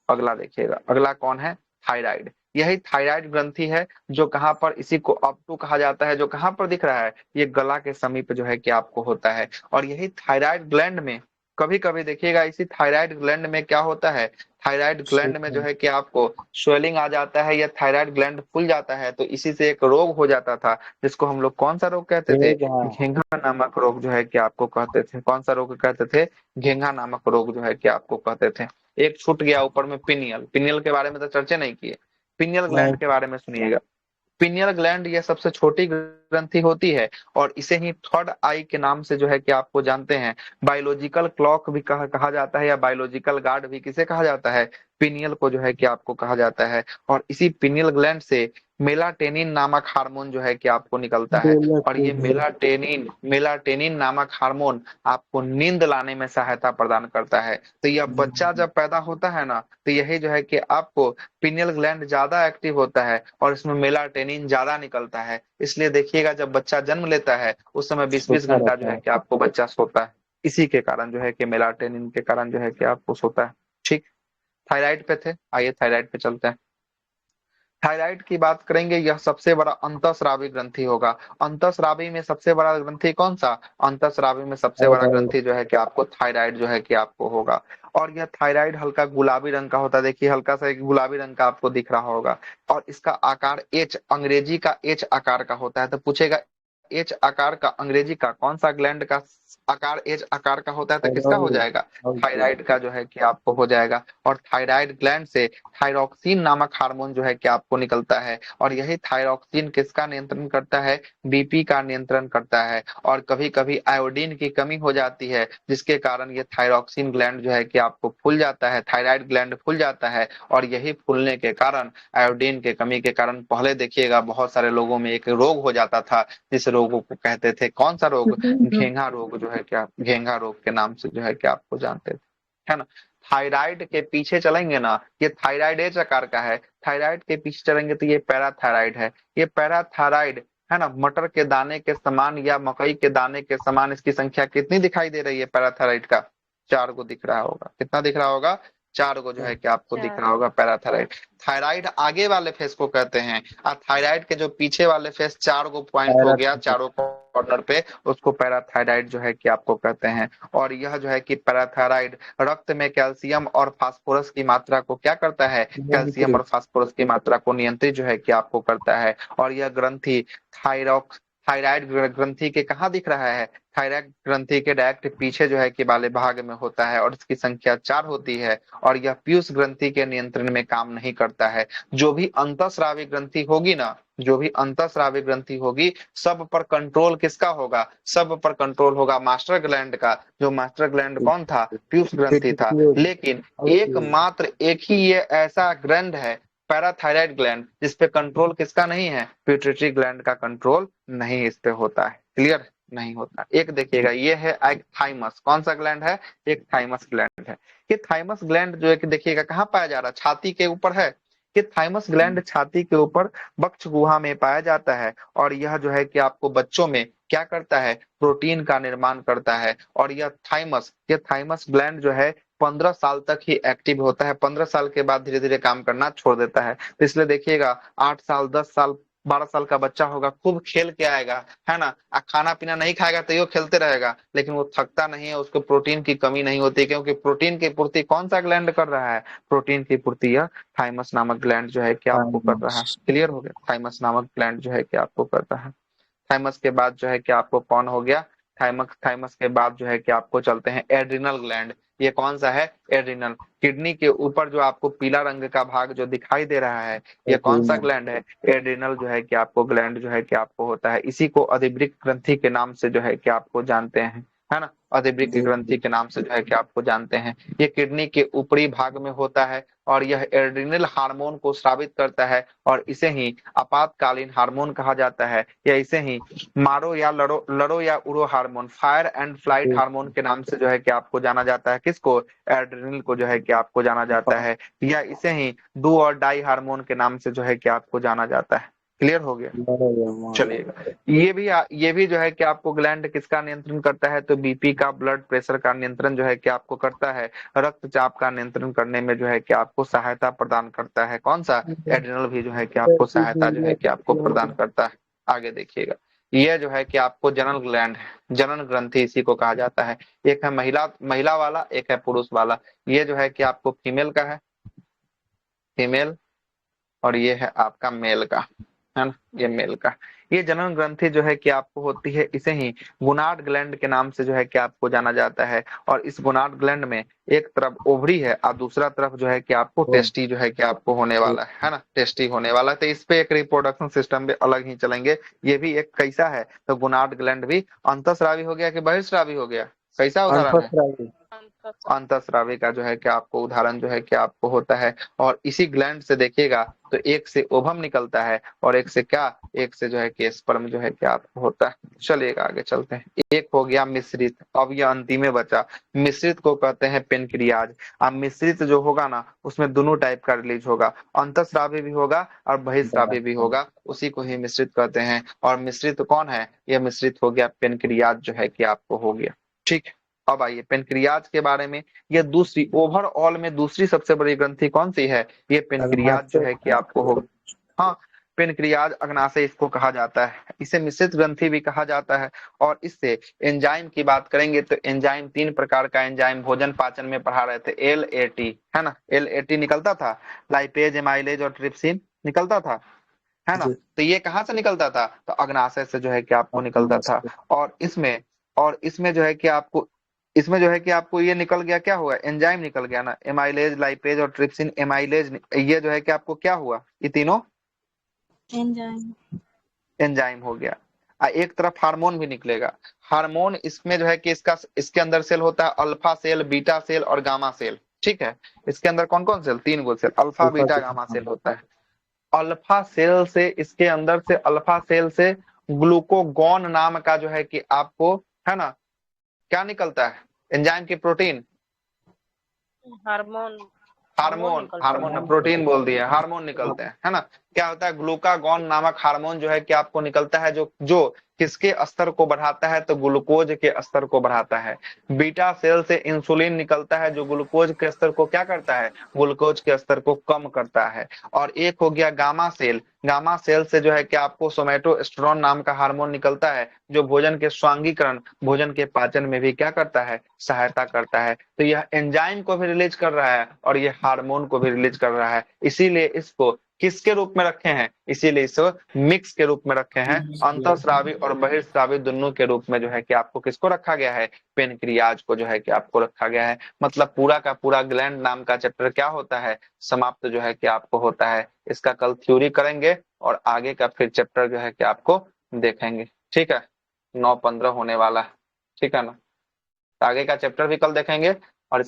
अगला देखिएगा, अगला कौन है, थायराइड। यही थायराइड ग्रंथि है जो कहां पर, इसी को ऑप्टू कहा जाता है, जो कहां पर दिख रहा है, ये गला के समीप जो है कि आपको होता है। और यही थायराइड ग्लैंड में कभी कभी देखिएगा, इसी थायराइड ग्लैंड में क्या होता है, थायराइड ग्लैंड में जो है कि आपको स्वेलिंग आ जाता है या थायराइड ग्लैंड फूल जाता है। तो इसी से एक रोग हो जाता था जिसको हम लोग कौन सा रोग कहते थे, घेंघा नामक रोग जो है कि आपको कहते थे। कौन सा रोग कहते थे, घेंघा नामक रोग जो है कि आपको कहते थे। एक छूट गया ऊपर में पिनियल, पिनियल के बारे में तो चर्चा नहीं किए, पिनियल ग्लैंड के बारे में सुनिएगा। पिनियल ग्लैंड ये सबसे छोटी ग्रंथि होती है और इसे ही थर्ड आई के नाम से जो है कि आपको जानते हैं। बायोलॉजिकल क्लॉक भी कहा जाता है, या बायोलॉजिकल गार्ड भी किसे कहा जाता है, पिनियल को जो है कि आपको कहा जाता है। और इसी पिनियल ग्लैंड से मेलाटेनिन नामक हार्मोन जो है कि आपको निकलता है। और ये मेलाटेनिन नामक हार्मोन आपको नींद लाने में सहायता प्रदान करता है। तो यह बच्चा जब पैदा होता है ना, तो यही जो है कि आपको पिनियल ग्लैंड ज्यादा एक्टिव होता है और इसमें मेलाटेनिन ज्यादा निकलता है। इसलिए देखिएगा जब बच्चा जन्म लेता है उस समय 20-20 घंटा जो है कि आपको बच्चा सोता है, इसी के कारण जो है कि मेलाटेनिन के कारण जो है कि आपको सोता है। ठीक, थायराइड पे थे, आइए थायराइड पे चलते हैं। थायराइड की बात करेंगे, यह सबसे बड़ा अंतःस्रावी ग्रंथि होगा। अंतःस्रावी में सबसे बड़ा ग्रंथि कौन सा, अंतःस्रावी में सबसे बड़ा ग्रंथि जो है कि आपको थायराइड जो है कि आपको होगा। और यह थायराइड हल्का गुलाबी रंग का होता है, देखिए हल्का सा एक गुलाबी रंग का आपको दिख रहा होगा। और इसका आकार एच, अंग्रेजी का एच आकार का होता है। तो पूछेगा एच आकार का अंग्रेजी का कौन सा ग्लैंड का आकार एच आकार का होता है, तो किसका हो जाएगा, थायराइड का जो है कि आपको हो जाएगा। और थायराइड ग्लैंड से थायरॉक्सिन नामक हार्मोन जो है कि आपको निकलता है। और यही थायरॉक्सिन किसका नियंत्रण करता है, बीपी का नियंत्रण करता है। और कभी कभी आयोडीन की कमी हो जाती है जिसके कारण ये थायरॉक्सिन ग्लैंड जो है कि आपको फूल जाता है, थायराइड ग्लैंड फूल जाता है। और यही फूलने के कारण, आयोडीन के कमी के कारण, पहले देखिएगा बहुत सारे लोगों में एक रोग हो जाता था जिस रोगों को कहते थे कौन सा रोग, घेंघा रोग जो है क्या, घेंघा रोग के नाम से जो है कि आपको जानते थे, है ना। थायराइड के पीछे चलेंगे ना, ये थायराइड एच आकार का है, थायराइड के पीछे चलेंगे तो ये पैराथायराइड है। ये पैराथायराइड है ना, मटर के दाने के समान या मकई के दाने के समान, इसकी संख्या कितनी दिखाई दे रही है पैराथायराइड का, 4 को दिख रहा होगा, कितना दिख रहा होगा, 4 को जो है कि आपको दिख रहा होगा पैराथायराइड। थायराइड आगे वाले फेस को कहते हैं, और थायराइड के जो पीछे वाले फेस 4 को पॉइंट हो गया चारों कॉर्नर पे, उसको पैराथायराइड जो है कि आपको कहते हैं। और यह जो है कि पैराथायराइड रक्त में कैल्शियम और फास्फोरस की मात्रा को क्या करता है, कैल्शियम और फास्फोरस की मात्रा को नियंत्रित जो है कि आपको करता है। और यह ग्रंथि थायराइड ग्रंथि के कहाँ दिख रहा है, थायराइड ग्रंथि के डायरेक्ट पीछे जो है कि बाले भाग में होता है और इसकी संख्या 4 होती है। और यह पीयूष ग्रंथि के नियंत्रण में काम नहीं करता है। जो भी अंतःस्रावी ग्रंथि होगी ना, जो भी अंतःस्रावी ग्रंथि होगी, सब पर कंट्रोल किसका होगा, सब पर कंट्रोल होगा मास्टर ग्लैंड का। जो मास्टर ग्लैंड कौन था, पीयूष ग्रंथि था। लेकिन एकमात्र एक ही ये ऐसा ग्लैंड है, पैराथायराइड ग्लैंड, जिस पे कंट्रोल किसका नहीं है, पिट्यूटरी ग्लैंड का कंट्रोल नहीं इस पे होता है। क्लियर, नहीं होता। एक देखिएगा, ये है एक थाइमस, कौन सा ग्लैंड है, एक थाइमस ग्लैंड है। ये थाइमस ग्लैंड जो है कि देखिएगा कहाँ पाया जा रहा है, छाती के ऊपर है। ये थाइमस ग्लैंड छाती के ऊपर वक्ष गुहा में पाया जाता है। और यह जो है कि आपको बच्चों में क्या करता है, प्रोटीन का निर्माण करता है। और ये थाइमस ग्लैंड जो है 15 साल तक ही एक्टिव होता है, 15 साल के बाद धीरे धीरे काम करना छोड़ देता है। तो इसलिए देखिएगा 8 साल 10 साल 12 साल का बच्चा होगा, खूब खेल के आएगा, है ना, खाना पीना नहीं खाएगा तो यो खेलते रहेगा, लेकिन वो थकता नहीं है, उसको प्रोटीन की कमी नहीं होती, क्योंकि प्रोटीन की पूर्ति कौन सा ग्लैंड कर रहा है, प्रोटीन की पूर्ति यह थाइमस नामक ग्लैंड जो है कि आपको कर रहा है। क्लियर हो गया, थाइमस नामक ग्लैंड जो है कि आपको कर रहा है। थाइमस के बाद जो है कि आपको कौन हो गया, थाइमस के बाद जो है कि आपको चलते हैं एड्रिनल ग्लैंड। ये कौन सा है, एड्रिनल। किडनी के ऊपर जो आपको पीला रंग का भाग जो दिखाई दे रहा है, ये कौन सा ग्लैंड है, एड्रिनल जो है कि आपको ग्लैंड जो है कि आपको होता है। इसी को अधिवृक्क ग्रंथि के नाम से जो है कि आपको जानते हैं, है ना, अधिवृक्क ग्रंथि के नाम से जो है कि आपको जानते हैं। ये किडनी के ऊपरी भाग में होता है और यह एड्रिनल हार्मोन को स्रावित करता है और इसे ही आपातकालीन हार्मोन कहा जाता है, या इसे ही मारो या लड़ो या उड़ो hormone, fire and flight hormone के नाम से जो है कि आपको जाना जाता है। किसको? एड्रिनल को जो है कि आपको जाना जाता है, या इसे ही डू और डाई हार्मोन के नाम से जो है कि आपको जाना जाता है। क्लियर हो गया? चलिएगा, ये भी जो है कि आपको ग्लैंड किसका नियंत्रण करता है? तो बीपी का, ब्लड प्रेशर का नियंत्रण जो है कि आपको करता है, रक्तचाप का नियंत्रण करने में जो है कि आपको सहायता प्रदान करता है। कौन सा? एड्रिनल भी जो है कि आपको सहायता जो है कि आपको प्रदान करता है। आगे देखिएगा, ये जो है कि आपको जनन ग्लैंड है, जनन ग्रंथि इसी को कहा जाता है। एक है महिला वाला, एक है पुरुष वाला। ये जो है कि आपको फीमेल का है, फीमेल, और ये है आपका मेल का, है ना, ये मेल का। ये जनन ग्रंथि जो है कि आपको होती है, इसे ही गोनाड ग्लैंड के नाम से जो है कि आपको जाना जाता है। और इस गोनाड ग्लैंड में एक तरफ ओवरी है और दूसरा तरफ जो है कि आपको टेस्टी जो है कि आपको होने वाला है ना, टेस्टी होने वाला है। तो इस पे एक रिप्रोडक्शन सिस्टम भी अलग ही चलेंगे। ये भी एक कैसा है? तो गोनाड ग्लैंड भी अंतःस्रावी हो गया कि बहिर्स्रावी हो गया? कैसा उदाहरण है? अंतःस्रावी का जो है कि आपको उदाहरण जो है कि आपको होता है। और इसी ग्लैंड से देखिएगा तो एक से ओवम निकलता है और एक से क्या, एक से जो है कि स्पर्म जो है कि आपको होता है। चलिएगा आगे चलते हैं। एक हो गया मिश्रित, अब यह अंतिम में बचा। मिश्रित को कहते हैं पेनक्रियाज। अब मिश्रित जो होगा ना, उसमें दोनों टाइप का रिलीज होगा, अंतःस्रावी भी होगा और बहिर्स्रावी भी होगा, उसी को ही मिश्रित कहते हैं। और मिश्रित कौन है? यह मिश्रित हो गया पेनक्रियाज जो है कि आपको हो गया। ठीक है, अब आइए पेनक्रियाज के बारे में। ये दूसरी, ओवरऑल में दूसरी सबसे बड़ी ग्रंथि कौन सी है? ये पेनक्रियाज जो है कि आपको हो। हाँ, पेनक्रियाज अग्नाशय इसको कहा जाता है, इसे मिश्रित ग्रंथि भी कहा जाता है। और इससे एंजाइम की बात करेंगे तो एंजाइम, 3 प्रकार का एंजाइम भोजन पाचन में पढ़ा रहे थे, LAT, है ना, LAT निकलता था, लाइपेज, एमाइलेज और ट्रिप्सिन निकलता था, है ना। तो ये कहाँ से निकलता था? तो अग्नाशय से जो है कि आपको निकलता था। और इसमें जो है कि आपको, इसमें जो है कि आपको ये निकल गया, क्या हुआ? एंजाइम निकल गया ना, एमाइलेज, लाइपेज और ट्रिप्सिन। एमाइलेज, ये जो है कि आपको क्या हुआ? ये तीनों एंजाइम हो गया। एक तरफ हार्मोन भी निकलेगा। हार्मोन इसमें जो है कि इसके अंदर सेल होता है, अल्फा सेल, बीटा सेल और गामा सेल। ठीक है, इसके अंदर कौन कौन सेल? 3 गो cell, alpha, beta, gamma cell होता है। अल्फा सेल से, इसके अंदर से अल्फा सेल से ग्लूकोगॉन नाम का जो है कि आपको, है ना, क्या निकलता है? एंजाइम की प्रोटीन, हार्मोन हार्मोन प्रोटीन बोल दिए, हार्मोन निकलते हैं, है ना। क्या होता है? ग्लूकागॉन नामक हार्मोन जो है कि आपको निकलता है, जो किसके स्तर को बढ़ाता है? तो ग्लूकोज के स्तर को बढ़ाता है। बीटा सेल से इंसुलिन निकलता है, जो ग्लूकोज के स्तर को क्या करता है? ग्लूकोज के स्तर को कम करता है। और एक हो गया गामा सेल। गामा सेल से जो है कि आपको सोमेटोस्टेरोन नाम का हार्मोन निकलता है, जो भोजन के स्वांगीकरण, भोजन के पाचन में भी क्या करता है? सहायता करता है। तो यह एंजाइम को भी रिलीज कर रहा है और यह हार्मोन को भी रिलीज कर रहा है। इसीलिए इसको किसके रूप में रखे हैं? इसीलिए इसको मिक्स के रूप में रखे हैं, अंतःस्रावी और बहिर्स्रावी दोनों के रूप में जो है कि आपको किसको रखा गया है? पेनक्रियाज को जो है कि आपको रखा गया है। मतलब पूरा का पूरा ग्लैंड नाम का चैप्टर क्या होता है? समाप्त जो है कि आपको होता है। इसका कल थ्योरी करेंगे और आगे का फिर चैप्टर जो है कि आपको देखेंगे। ठीक है, 9:15 होने वाला है, ठीक है ना। आगे का चैप्टर भी कल देखेंगे और